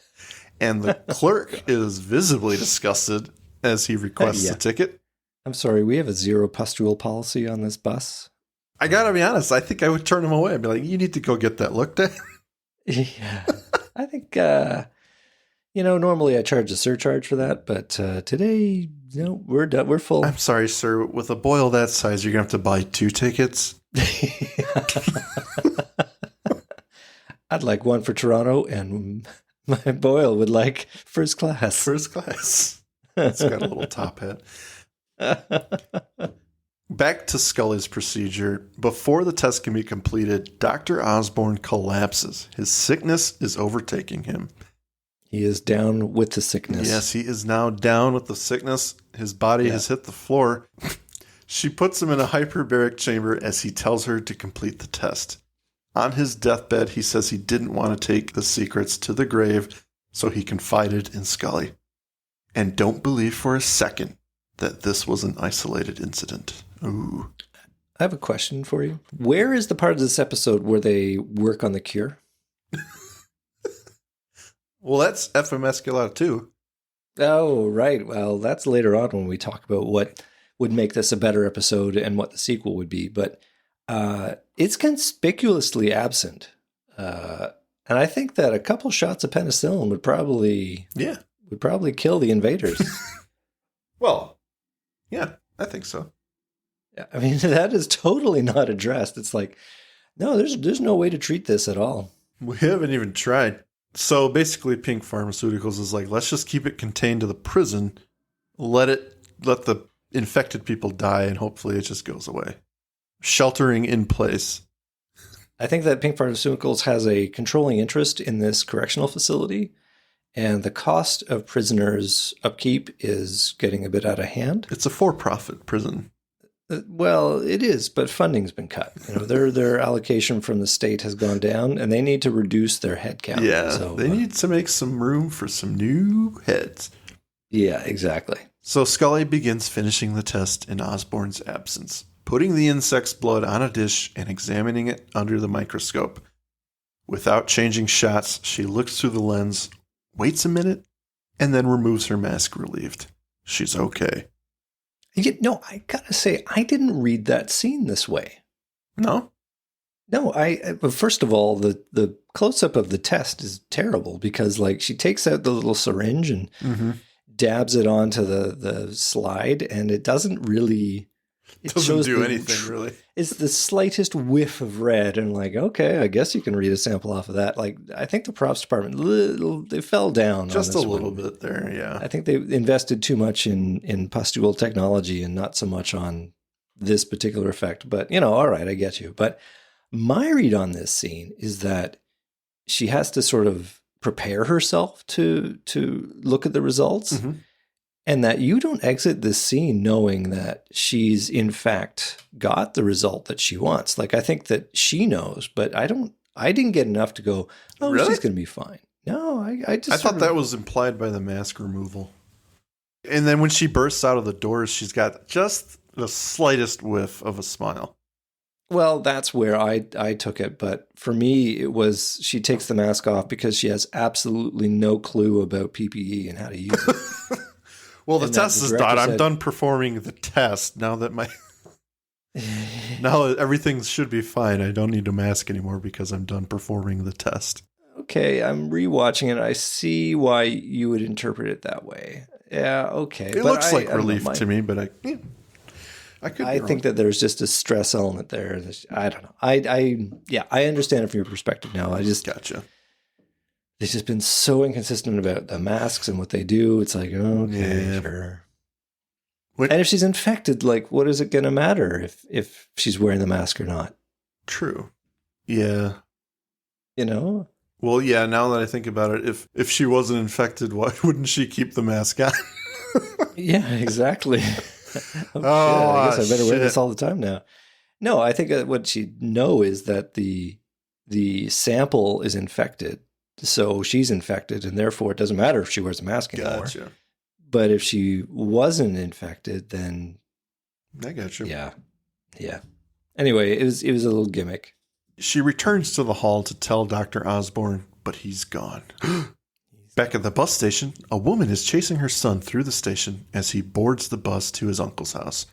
and the clerk is visibly disgusted as he requests a ticket. I'm sorry, we have a zero pustule policy on this bus. I gotta be honest, I think I would turn him away. I'd be like, you need to go get that looked at. Yeah. I think, normally I charge a surcharge for that, but today, we're done. We're full. I'm sorry, sir. With a boil that size, you're going to have to buy 2 tickets. I'd like one for Toronto, and my boil would like first class. First class. It's got a little top hat. Back to Scully's procedure. Before the test can be completed, Dr. Osborn collapses. His sickness is overtaking him. He is down with the sickness. Yes, he is now down with the sickness. His body has hit the floor. She puts him in a hyperbaric chamber as he tells her to complete the test. On his deathbed, he says he didn't want to take the secrets to the grave, so he confided in Scully. And don't believe for a second that this was an isolated incident. Ooh. I have a question for you. Where is the part of this episode where they work on the cure? Well, that's Emasculata too. Oh, right. Well, that's later on when we talk about what would make this a better episode and what the sequel would be. But it's conspicuously absent. And I think that a couple shots of penicillin would probably kill the invaders. Well, yeah, I think so. Yeah, I mean, that is totally not addressed. It's like, no, there's no way to treat this at all. We haven't even tried. So basically, Pink Pharmaceuticals is like, let's just keep it contained to the prison, let the infected people die, and hopefully it just goes away. Sheltering in place. I think that Pink Pharmaceuticals has a controlling interest in this correctional facility, and the cost of prisoners' upkeep is getting a bit out of hand. It's a for-profit prison. Well, it is, but funding's been cut. Their allocation from the state has gone down, and they need to reduce their head count. Yeah, so, they need to make some room for some new heads. Yeah, exactly. So Scully begins finishing the test in Osborn's absence, putting the insect's blood on a dish and examining it under the microscope. Without changing shots, she looks through the lens, waits a minute, and then removes her mask relieved. She's okay. I gotta say, I didn't read that scene this way. No? No, but first of all, the close-up of the test is terrible because, like, she takes out the little syringe and dabs it onto the slide, and it doesn't really... It doesn't do anything, really. It's the slightest whiff of red, and like, okay, I guess you can read a sample off of that. Like, I think the props department, they fell down just on a this little one. bit there, yeah. I think they invested too much in pustule technology and not so much on this particular effect. But, all right, I get you. But my read on this scene is that she has to sort of prepare herself to look at the results. And that you don't exit this scene knowing that she's in fact got the result that she wants. Like, I think that she knows, but I didn't get enough to go, oh, really? She's going to be fine. No, I thought that was implied by the mask removal. And then when she bursts out of the doors, she's got just the slightest whiff of a smile. Well, that's where I took it. But for me, it was she takes the mask off because she has absolutely no clue about PPE and how to use it. Well, the test is done. I'm done performing the test now that now everything should be fine. I don't need a mask anymore because I'm done performing the test. Okay, I'm rewatching it. I see why you would interpret it that way. Yeah, okay. It looks like relief to me, but I could be wrong. think that there's just a stress element there. I don't know. I understand it from your perspective now. I just gotcha. They've just been so inconsistent about the masks and what they do. It's like, okay, sure. And if she's infected, like, what is it going to matter if she's wearing the mask or not? True. Yeah. Well, yeah, now that I think about it, if she wasn't infected, why wouldn't she keep the mask on? Yeah, exactly. I guess I better wear this all the time now. No, I think what she'd know is that the sample is infected. So she's infected, and therefore it doesn't matter if she wears a mask anymore. Gotcha. But if she wasn't infected, then I got you. Yeah. Anyway, it was a little gimmick. She returns to the hall to tell Dr. Osborne, but he's gone. Back at the bus station, a woman is chasing her son through the station as he boards the bus to his uncle's house.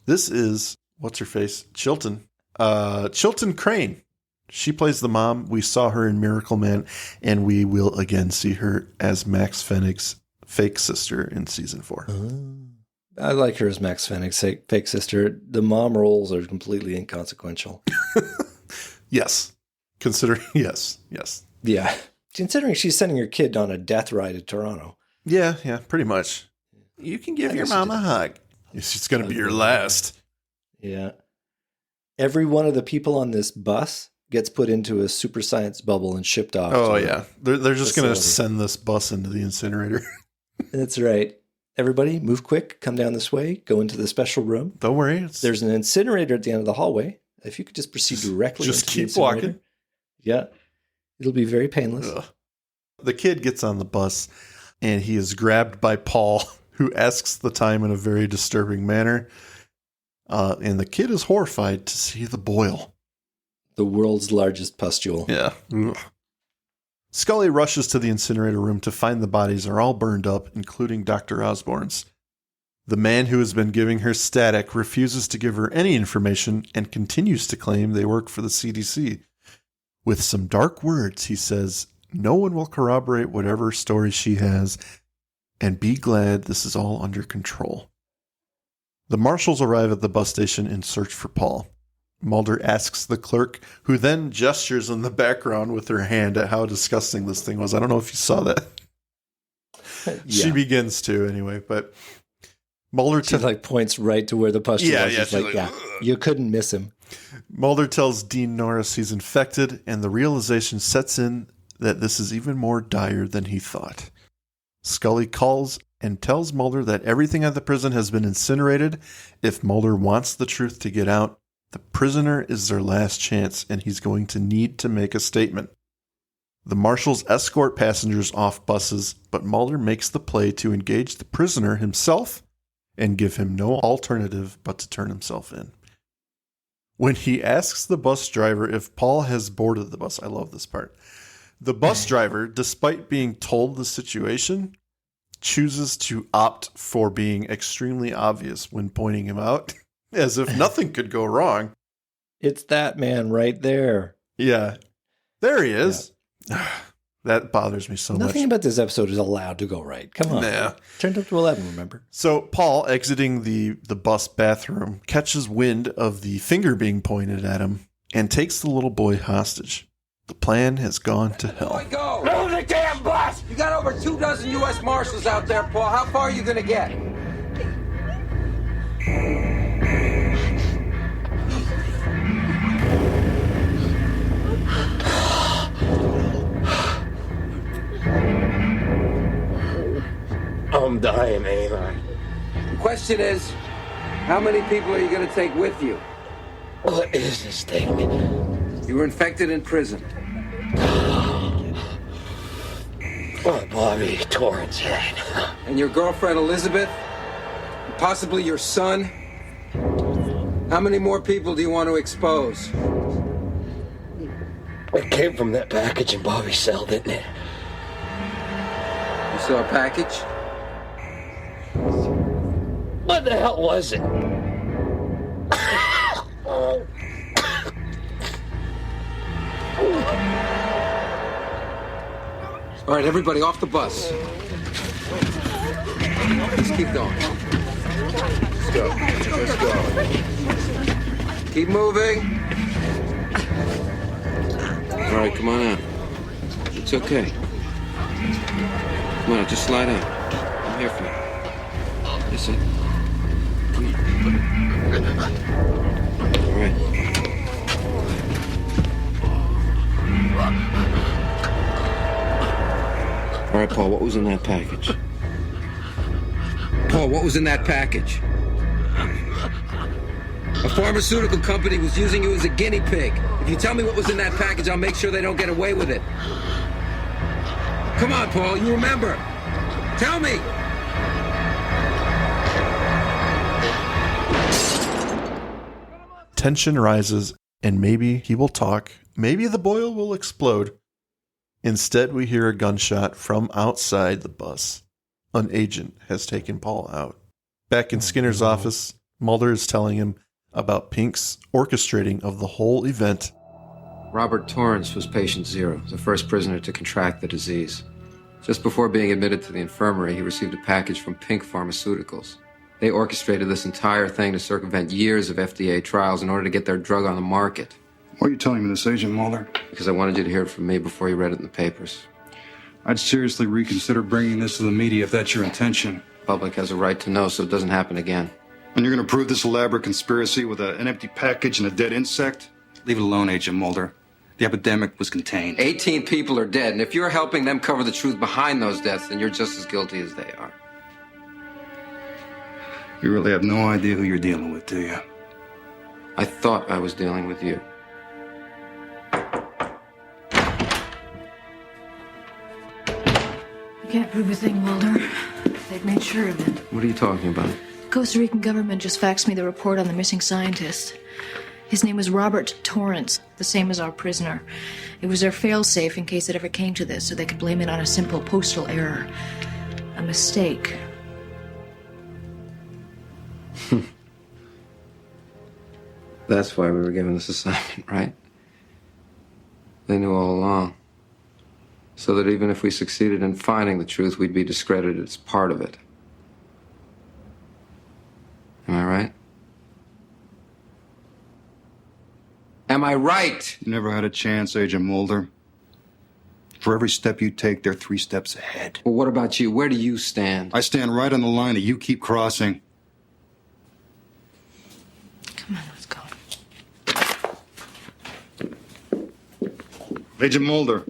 This is, what's her face? Chilton Crane. She plays the mom. We saw her in Miracle Man, and we will again see her as Max Fennick's fake sister in season 4. I like her as Max Fennick's fake sister. The mom roles are completely inconsequential. Yes. Yes. Yeah. Considering she's sending her kid on a death ride to Toronto. Yeah, pretty much. You can give your mom a hug. It's going to be your last. Yeah. Every one of the people on this bus gets put into a super science bubble and shipped off. Oh, yeah. They're just going to send this bus into the incinerator. That's right. Everybody, move quick. Come down this way. Go into the special room. Don't worry. There's an incinerator at the end of the hallway. If you could just proceed directly. Just keep walking. Yeah. It'll be very painless. Ugh. The kid gets on the bus, and he is grabbed by Paul, who asks the time in a very disturbing manner. And the kid is horrified to see the boil. The world's largest pustule. Yeah. Ugh. Scully rushes to the incinerator room to find the bodies are all burned up, including Dr. Osborne's. The man who has been giving her static refuses to give her any information and continues to claim they work for the CDC. With some dark words, he says, no one will corroborate whatever story she has, and be glad this is all under control. The marshals arrive at the bus station in search for Paul. Mulder asks the clerk, who then gestures in the background with her hand at how disgusting this thing was. I don't know if you saw that. Yeah. She begins to, anyway, but Mulder points right to where the pustule was. She's like, you couldn't miss him. Mulder tells Dean Norris he's infected, and the realization sets in that this is even more dire than he thought. Scully calls and tells Mulder that everything at the prison has been incinerated. If Mulder wants the truth to get out, the prisoner is their last chance, and he's going to need to make a statement. The marshals escort passengers off buses, but Mulder makes the play to engage the prisoner himself and give him no alternative but to turn himself in. When he asks the bus driver if Paul has boarded the bus, I love this part. The bus driver, despite being told the situation, chooses to opt for being extremely obvious when pointing him out, as if nothing could go wrong. It's that man right there. Yeah. There he is. That bothers me so Nothing much. about this episode is allowed to go right. Come on. Nah. Turned up to 11, remember? So Paul, exiting the bus bathroom, catches wind of the finger being pointed at him and takes the little boy hostage. The plan has gone to hell. Go! Move the damn bus! You got over 24 U.S. Marshals out there, Paul. How far are you gonna get? I'm dying, ain't I? The question is, how many people are you gonna take with you? What is this thing? You were infected in prison. Oh, Bobby Torrance head. And your girlfriend Elizabeth? And possibly your son? How many more people do you want to expose? It came from that package in Bobby's cell, didn't it? You saw a package? What the hell was it? All right, everybody off the bus. Let's keep going. Let's go. Let's go. Keep moving. All right, come on out. It's okay. Come on out, just slide out. I'm here for you. Listen. Come on. All right. All right, Paul, what was in that package? Paul, what was in that package? A pharmaceutical company was using you as a guinea pig. If you tell me what was in that package, I'll make sure they don't get away with it. Come on, Paul, you remember. Tell me. Tension rises, and maybe he will talk. Maybe the boil will explode. Instead, we hear a gunshot from outside the bus. An agent has taken Paul out. Back in Skinner's office, Mulder is telling him about Pink's orchestrating of the whole event. Robert Torrance was patient zero, the first prisoner to contract the disease. Just before being admitted to the infirmary, he received a package from Pink Pharmaceuticals. They orchestrated this entire thing to circumvent years of FDA trials in order to get their drug on the market. Why are you telling me this, Agent Mulder? Because I wanted you to hear it from me before you read it in the papers. I'd seriously reconsider bringing this to the media if that's your intention. The public has a right to know so it doesn't happen again. And you're going to prove this elaborate conspiracy with an empty package and a dead insect? Leave it alone, Agent Mulder. The epidemic was contained. 18 people are dead, and if you're helping them cover the truth behind those deaths, then you're just as guilty as they are. You really have no idea who you're dealing with, do you? I thought I was dealing with you. You can't prove a thing, Mulder. They've made sure of it. What are you talking about? The Costa Rican government just faxed me the report on the missing scientist. His name was Robert Torrance, the same as our prisoner. It was their failsafe in case it ever came to this, so they could blame it on a simple postal error. A mistake. That's why we were given this assignment, right? They knew all along. So that even if we succeeded in finding the truth, we'd be discredited as part of it. Am I right? Am I right? You never had a chance, Agent Mulder. For every step you take, they're 3 steps ahead. Well, what about you? Where do you stand? I stand right on the line that you keep crossing. Come on, let's go. Agent Mulder.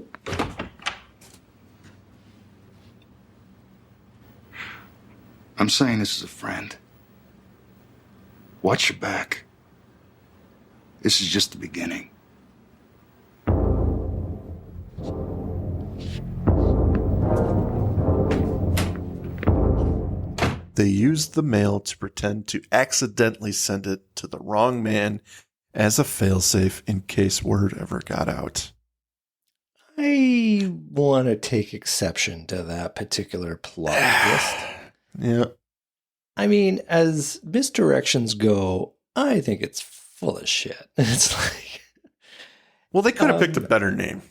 I'm saying this as a friend. Watch your back. This is just the beginning. They used the mail to pretend to accidentally send it to the wrong man as a failsafe in case word ever got out. I want to take exception to that particular plot twist. Yeah. I mean, as misdirections go, I think it's full of shit. It's like, well, they could have picked a better name.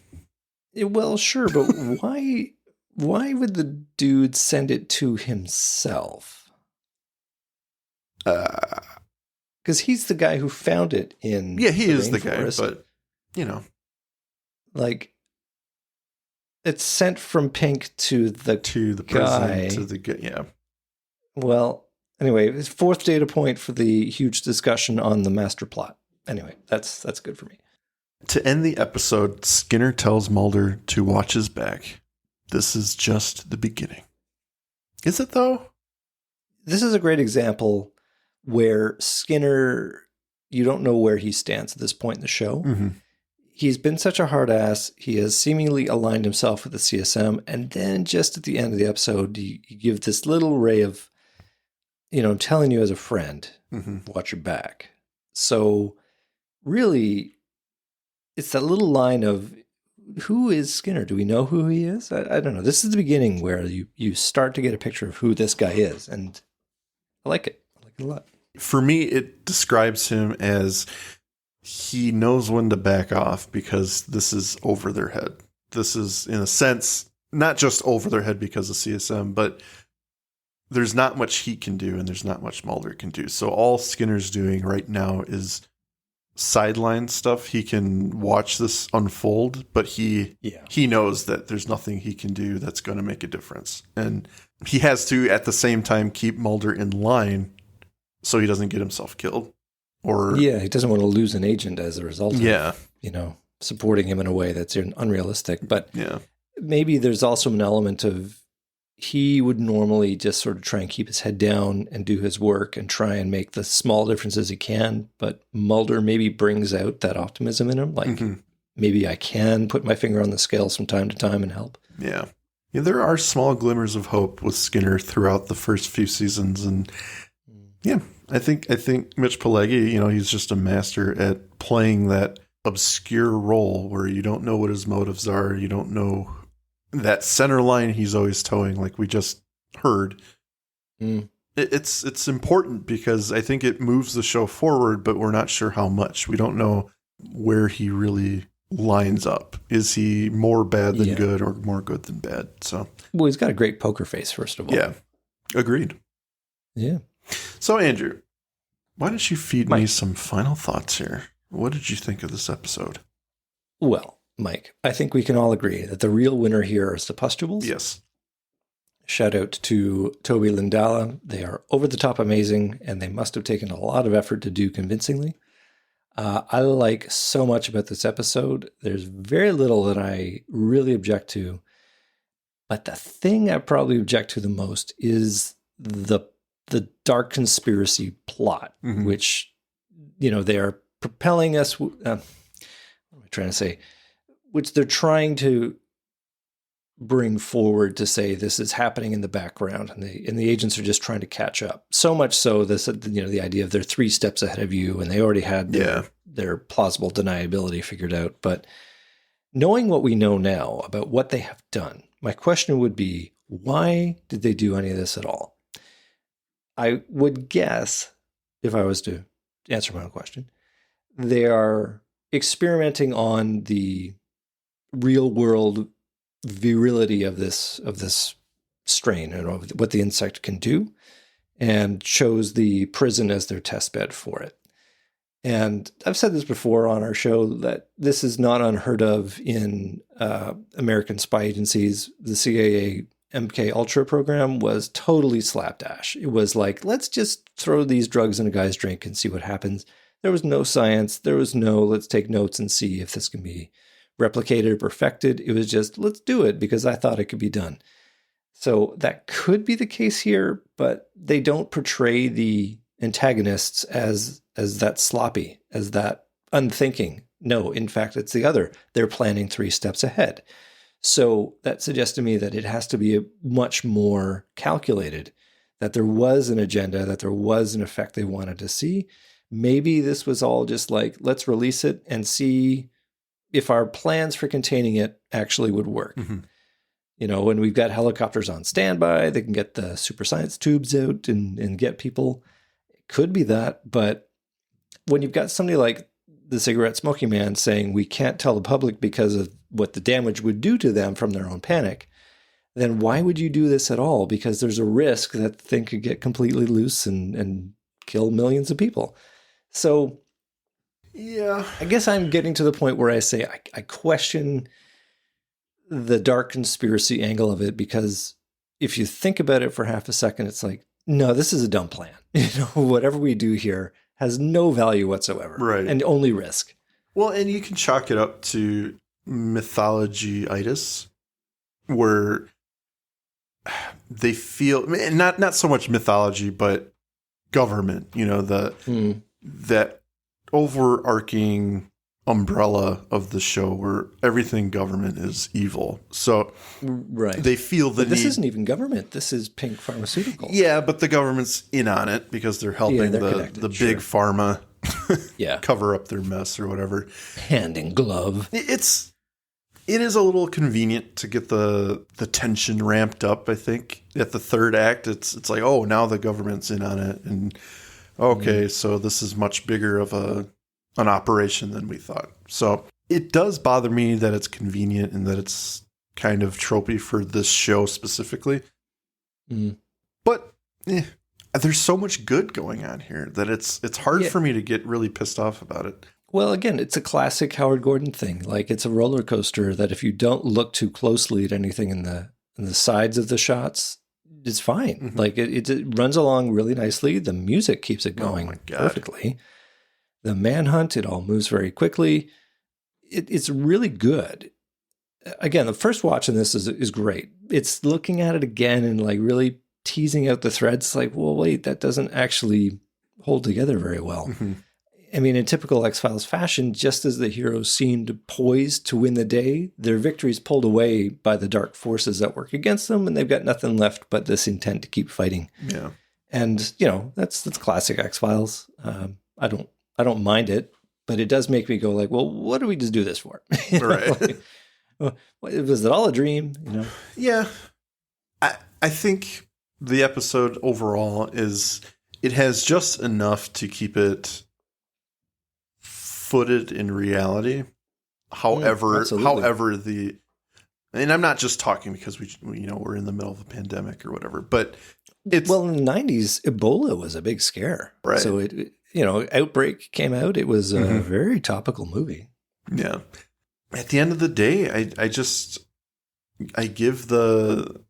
Well, sure, but why would the dude send it to himself? Because he's the guy who found it in he is the rainforest. guy, but like it's sent from Pink to the guy. prison, to the guy. Yeah. Well, anyway, his fourth data point for the huge discussion on the master plot. Anyway, that's good for me. To end the episode, Skinner tells Mulder to watch his back. This is just the beginning. Is it, though? This is a great example where Skinner, you don't know where he stands at this point in the show. Mm-hmm. He's been such a hard ass. He has seemingly aligned himself with the CSM. And then just at the end of the episode, you give this little ray of, I'm telling you as a friend, watch your back. So really, it's that little line of, who is Skinner? Do we know who he is? I don't know. This is the beginning where you start to get a picture of who this guy is. And I like it. I like it a lot. For me, it describes him as he knows when to back off because this is over their head. This is, in a sense, not just over their head because of CSM, but there's not much he can do and there's not much Mulder can do. So all Skinner's doing right now is sideline stuff. He can watch this unfold, but he knows that there's nothing he can do that's going to make a difference. And he has to, at the same time, keep Mulder in line so he doesn't get himself killed. Or he doesn't want to lose an agent as a result of, supporting him in a way that's unrealistic. But maybe there's also an element of he would normally just sort of try and keep his head down and do his work and try and make the small differences he can. But Mulder maybe brings out that optimism in him. Like, maybe I can put my finger on the scales from time to time and help. Yeah. There are small glimmers of hope with Skinner throughout the first few seasons. And I think Mitch Pileggi, he's just a master at playing that obscure role where you don't know what his motives are. You don't know that center line he's always towing, like we just heard. It's important because I think it moves the show forward, but we're not sure how much. We don't know where he really lines up. Is he more bad than good or more good than bad? So, well, he's got a great poker face, first of all. Yeah, agreed. Yeah. So, Andrew, why don't you feed me some final thoughts here? What did you think of this episode? Well, Mike, I think we can all agree that the real winner here is the pustules. Yes. Shout out to Toby Lindala. They are over the top amazing, and they must have taken a lot of effort to do convincingly. I like so much about this episode. There's very little that I really object to, but the thing I probably object to the most is the dark conspiracy plot, which, they are propelling us. What am I trying to say? Which they're trying to bring forward to say this is happening in the background, and the agents are just trying to catch up. So much so this, the idea of they're 3 steps ahead of you, and they already had their plausible deniability figured out. But knowing what we know now about what they have done, my question would be, why did they do any of this at all? I would guess, if I was to answer my own question, they are experimenting on the real world virility of this strain and what the insect can do, and chose the prison as their test bed for it. And I've said this before on our show that this is not unheard of in American spy agencies. The CIA MK Ultra program was totally slapdash. It was like, let's just throw these drugs in a guy's drink and see what happens. There was no science. There was no, let's take notes and see if this can be replicated or perfected. It was just, let's do it because I thought it could be done. So that could be the case here, but they don't portray the antagonists as that sloppy, as that unthinking. No, in fact, it's the other. They're planning 3 steps ahead. So that suggests to me that it has to be a much more calculated, that there was an agenda, that there was an effect they wanted to see. Maybe this was all just like, let's release it and see if our plans for containing it actually would work. When we've got helicopters on standby, they can get the super science tubes out and get people. It could be that, but when you've got somebody like the cigarette smoking man saying we can't tell the public because of what the damage would do to them from their own panic, then why would you do this at all? Because there's a risk that the thing could get completely loose and kill millions of people. So Yeah. I guess I'm getting to the point where I say I question the dark conspiracy angle of it, because if you think about it for half a second, it's like, no, this is a dumb plan. Whatever we do here has no value whatsoever. Right. And only risk. Well, and you can chalk it up to mythology-itis, where they feel, not so much mythology, but government, that overarching umbrella of the show where everything government is evil. So they feel the This need. isn't even government. This is Pink Pharmaceuticals. Yeah, but the government's in on it because they're helping the big pharma cover up their mess or whatever. Hand in glove. It is a little convenient to get the tension ramped up, I think. At the third act, it's like, oh, now the government's in on it. And okay, so this is much bigger of an operation than we thought. So it does bother me that it's convenient and that it's kind of tropey for this show specifically. But there's so much good going on here that it's hard for me to get really pissed off about it. Well, again, it's a classic Howard Gordon thing. Like, it's a roller coaster that if you don't look too closely at anything in the sides of the shots, it's fine. Mm-hmm. Like, it runs along really nicely. The music keeps it going perfectly. The manhunt, it all moves very quickly. It's really good. Again, the first watch in this is great. It's looking at it again and like really teasing out the threads. Like, well, wait, that doesn't actually hold together very well. Mm-hmm. I mean, in typical X-Files fashion, just as the heroes seemed poised to win the day, their victory's pulled away by the dark forces that work against them, and they've got nothing left but this intent to keep fighting. Yeah. And, that's classic X-Files. I don't mind it, but it does make me go like, well, what do we just do this for? Right. Was it all a dream? Yeah. I think the episode overall it has just enough to keep it footed in reality. However, and I'm not just talking because we're in the middle of a pandemic or whatever, but in the 90s, Ebola was a big scare. Right. So Outbreak came out. It was a very topical movie. Yeah. At the end of the day, I give the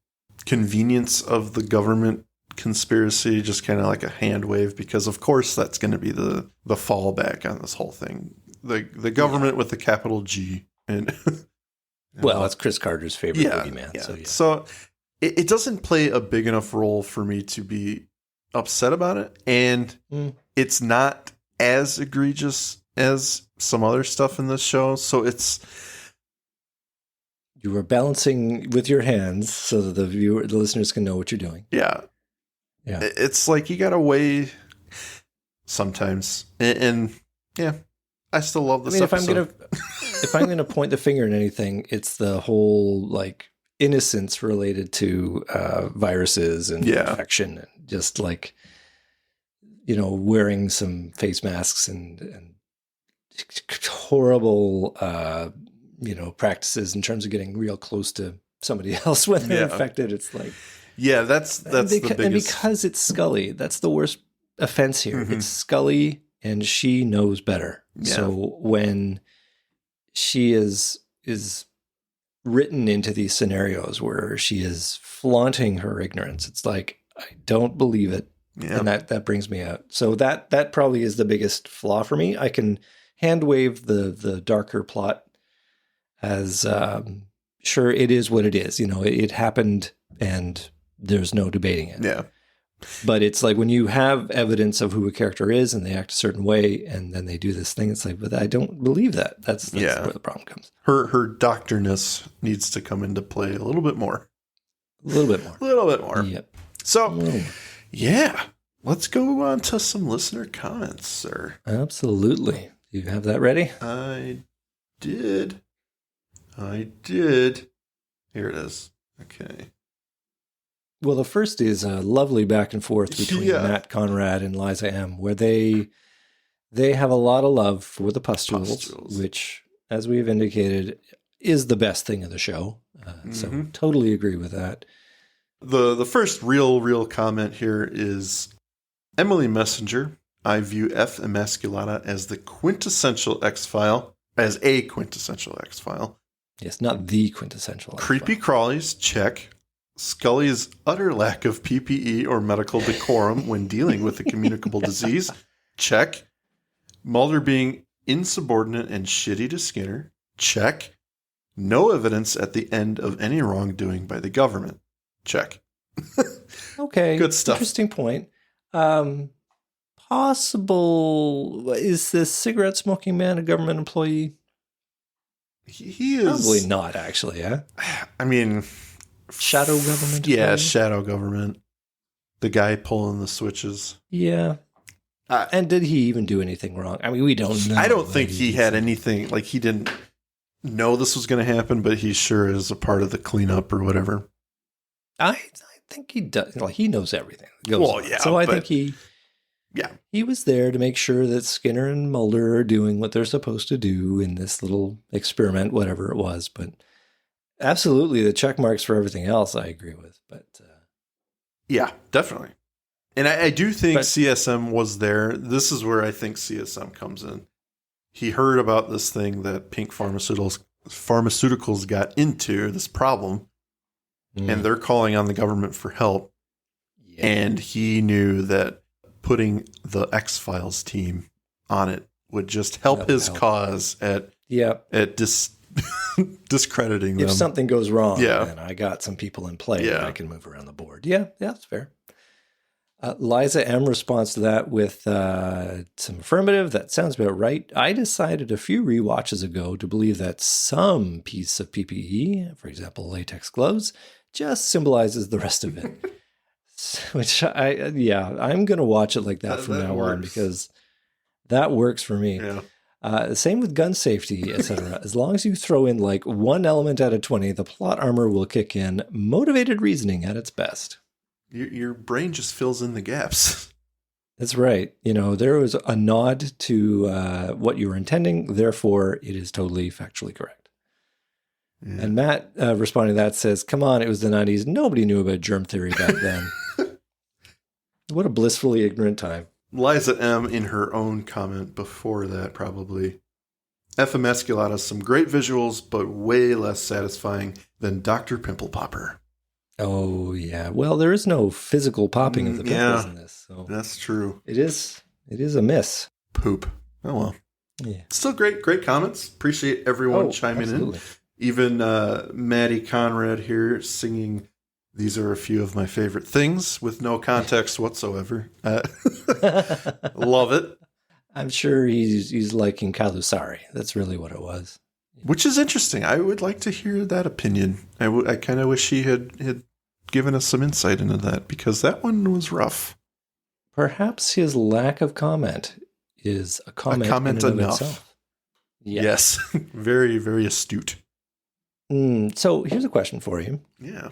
convenience of the government conspiracy just kind of like a hand wave, because of course that's going to be the fallback on this whole thing. The government with the capital G. And well, that's Chris Carter's favorite boogeyman. Yeah. So it doesn't play a big enough role for me to be upset about it. And it's not as egregious as some other stuff in this show. So you were balancing with your hands so that the listeners can know what you're doing. Yeah. Yeah. It's like you got to weigh sometimes. And yeah, I still love this episode. If I'm going to point the finger at anything, it's the whole like innocence related to viruses and infection, and just like, wearing some face masks and horrible, practices in terms of getting real close to somebody else when they're infected. It's like, that's the biggest. And because it's Scully, that's the worst offense here. It's Scully, and she knows better. Yeah. So when she is written into these scenarios where she is flaunting her ignorance, it's like, I don't believe it. Yeah. And that brings me out. So that probably is the biggest flaw for me. I can hand wave the darker plot as sure, it is what it is. It happened and there's no debating it. Yeah. But it's like when you have evidence of who a character is and they act a certain way and then they do this thing, it's like, but I don't believe that. That's where the problem comes. Her doctorness needs to come into play a little bit more. A little bit more. Yep. So, yeah, let's go on to some listener comments, sir. Absolutely. You have that ready? I did. Here it is. Okay. Well, the first is a lovely back and forth between Matt Conrad and Liza M, where they They have a lot of love for the pustules, which, as we've indicated, is the best thing of the show. So totally agree with that. The first real comment here is Emily Messenger. I view F. Emasculata as the quintessential X-File, as a quintessential X-File. Yes, not the quintessential X-File. Creepy crawlies, check. Scully's utter lack of PPE or medical decorum when dealing with a communicable disease, check. Mulder being insubordinate and shitty to Skinner, check. No evidence at the end of any wrongdoing by the government, check. Okay. Good stuff. Interesting point. Possible, is this cigarette smoking man a government employee? He is. Probably not, actually, huh? I mean, shadow government? Yeah, employee? shadow government. The guy pulling the switches. Yeah. And did he even do anything wrong? I mean, we don't know. I don't think he had anything, like he didn't know this was going to happen, but he sure is a part of the cleanup or whatever. I think he does. Like, he knows everything that goes on. Yeah. So I think he was there to make sure that Skinner and Mulder are doing what they're supposed to do in this little experiment, whatever it was. But absolutely, the check marks for everything else, I agree with. But yeah, definitely. And I do think CSM was there. This is where I think CSM comes in. He heard about this thing that Pink Pharmaceuticals got into, this problem, and they're calling on the government for help. Yeah. And he knew that putting the X-Files team on it would just help his cause at discrediting them. If something goes wrong, then I got some people in play that I can move around the board. Yeah, that's fair. Liza M responds to that with some affirmative. That sounds about right. I decided a few rewatches ago to believe that some piece of PPE, for example, latex gloves, just symbolizes the rest of it. Which I'm going to watch it like that from now on because that works for me. Yeah. Same with gun safety, etc. As long as you throw in like one element out of 20, the plot armor will kick in. Motivated reasoning at its best. Your brain just fills in the gaps. That's right. You know, there was a nod to what you were intending. Therefore, it is totally factually correct. Yeah. And Matt responding to that says, come on, it was the 90s. Nobody knew about germ theory back then. What a blissfully ignorant time. Liza M. in her own comment before that probably. F. Emasculata, some great visuals, but way less satisfying than Dr. Pimple Popper. Oh, yeah. Well, there is no physical popping of the pimples in this. So that's true. It is a miss. Poop. Oh, well. Yeah. Still great comments. Appreciate everyone chiming in. Even Maddie Conrad here singing, these are a few of my favorite things with no context whatsoever. Love it. I'm sure he's liking Kalusari. That's really what it was. Which is interesting. I would like to hear that opinion. I kind of wish he had given us some insight into that because that one was rough. Perhaps his lack of comment is a comment in and of itself. Yeah. Yes. Very, very astute. So here's a question for you. Yeah.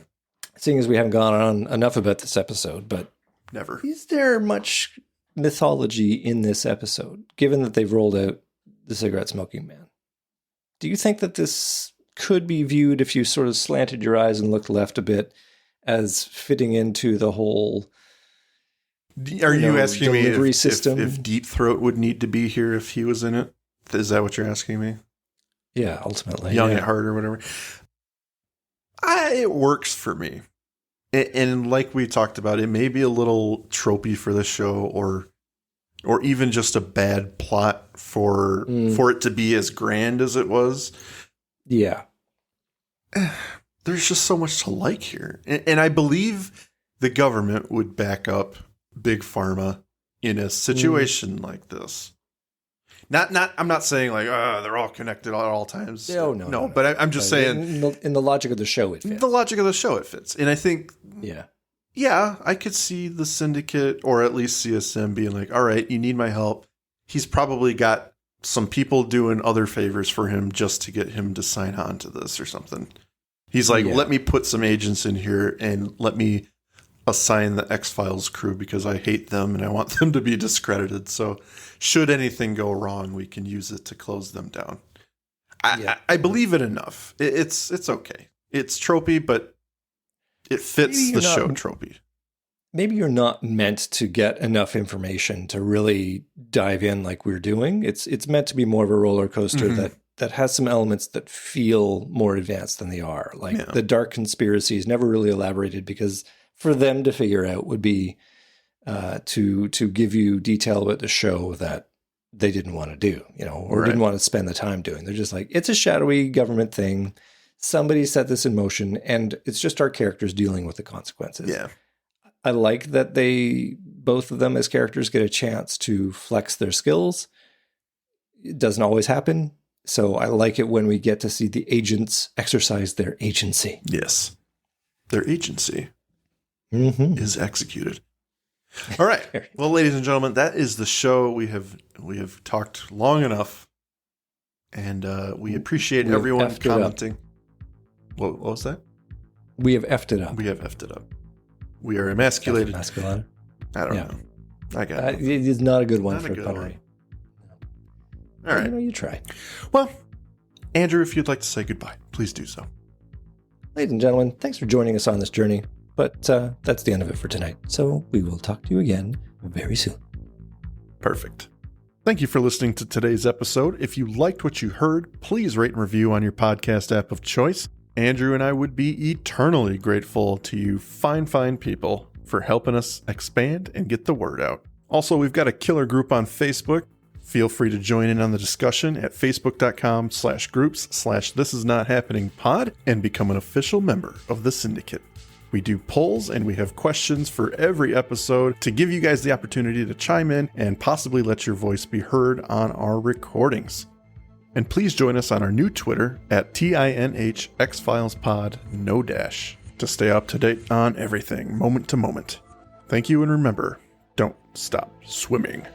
Seeing as we haven't gone on enough about this episode, but never. Is there much mythology in this episode, given that they've rolled out the cigarette smoking man? Do you think that this could be viewed, if you sort of slanted your eyes and looked left a bit, as fitting into the whole Are you asking me if Deep Throat would need to be here if he was in it? Is that what you're asking me? Yeah, ultimately. Young at heart or whatever. It works for me. And like we talked about, it may be a little tropey for the show or even just a bad plot for it to be as grand as it was. Yeah. There's just so much to like here. And I believe the government would back up Big Pharma in a situation like this. I'm not saying like, they're all connected at all times. No. But I'm just saying in the logic of the show, it fits. The logic of the show, it fits. And I think, yeah, I could see the syndicate or at least CSM being like, all right, you need my help. He's probably got some people doing other favors for him just to get him to sign on to this or something. He's like, let me put some agents in here and let me assign the X-Files crew because I hate them and I want them to be discredited. So should anything go wrong, we can use it to close them down. I believe it enough. It's okay. It's tropey, but it fits the show tropey. Maybe you're not meant to get enough information to really dive in like we're doing. It's meant to be more of a roller coaster that has some elements that feel more advanced than they are. Like the dark conspiracy is never really elaborated because for them to figure out would be to give you detail about the show that they didn't want to do, or didn't want to spend the time doing. They're just like, it's a shadowy government thing. Somebody set this in motion, and it's just our characters dealing with the consequences. Yeah. I like that both of them as characters get a chance to flex their skills. It doesn't always happen. So I like it when we get to see the agents exercise their agency. Yes. Their agency is executed. All right. Well, ladies and gentlemen, that is the show. We have talked long enough, and we appreciate everyone commenting. What was that? We have effed it up. We have effed it up. We are emasculated. Emasculata. I don't know. I got it. It is not a good one for punnery. All right. You try. Well, Andrew, if you'd like to say goodbye, please do so. Ladies and gentlemen, thanks for joining us on this journey. But that's the end of it for tonight. So we will talk to you again very soon. Perfect. Thank you for listening to today's episode. If you liked what you heard, please rate and review on your podcast app of choice. Andrew and I would be eternally grateful to you fine people for helping us expand and get the word out. Also, we've got a killer group on Facebook. Feel free to join in on the discussion at facebook.com/groups/thisisnothappeningpod and become an official member of the syndicate. We do polls and we have questions for every episode to give you guys the opportunity to chime in and possibly let your voice be heard on our recordings. And please join us on our new Twitter at tinhxfilespod, no dash, to stay up to date on everything, moment to moment. Thank you, and remember, don't stop swimming.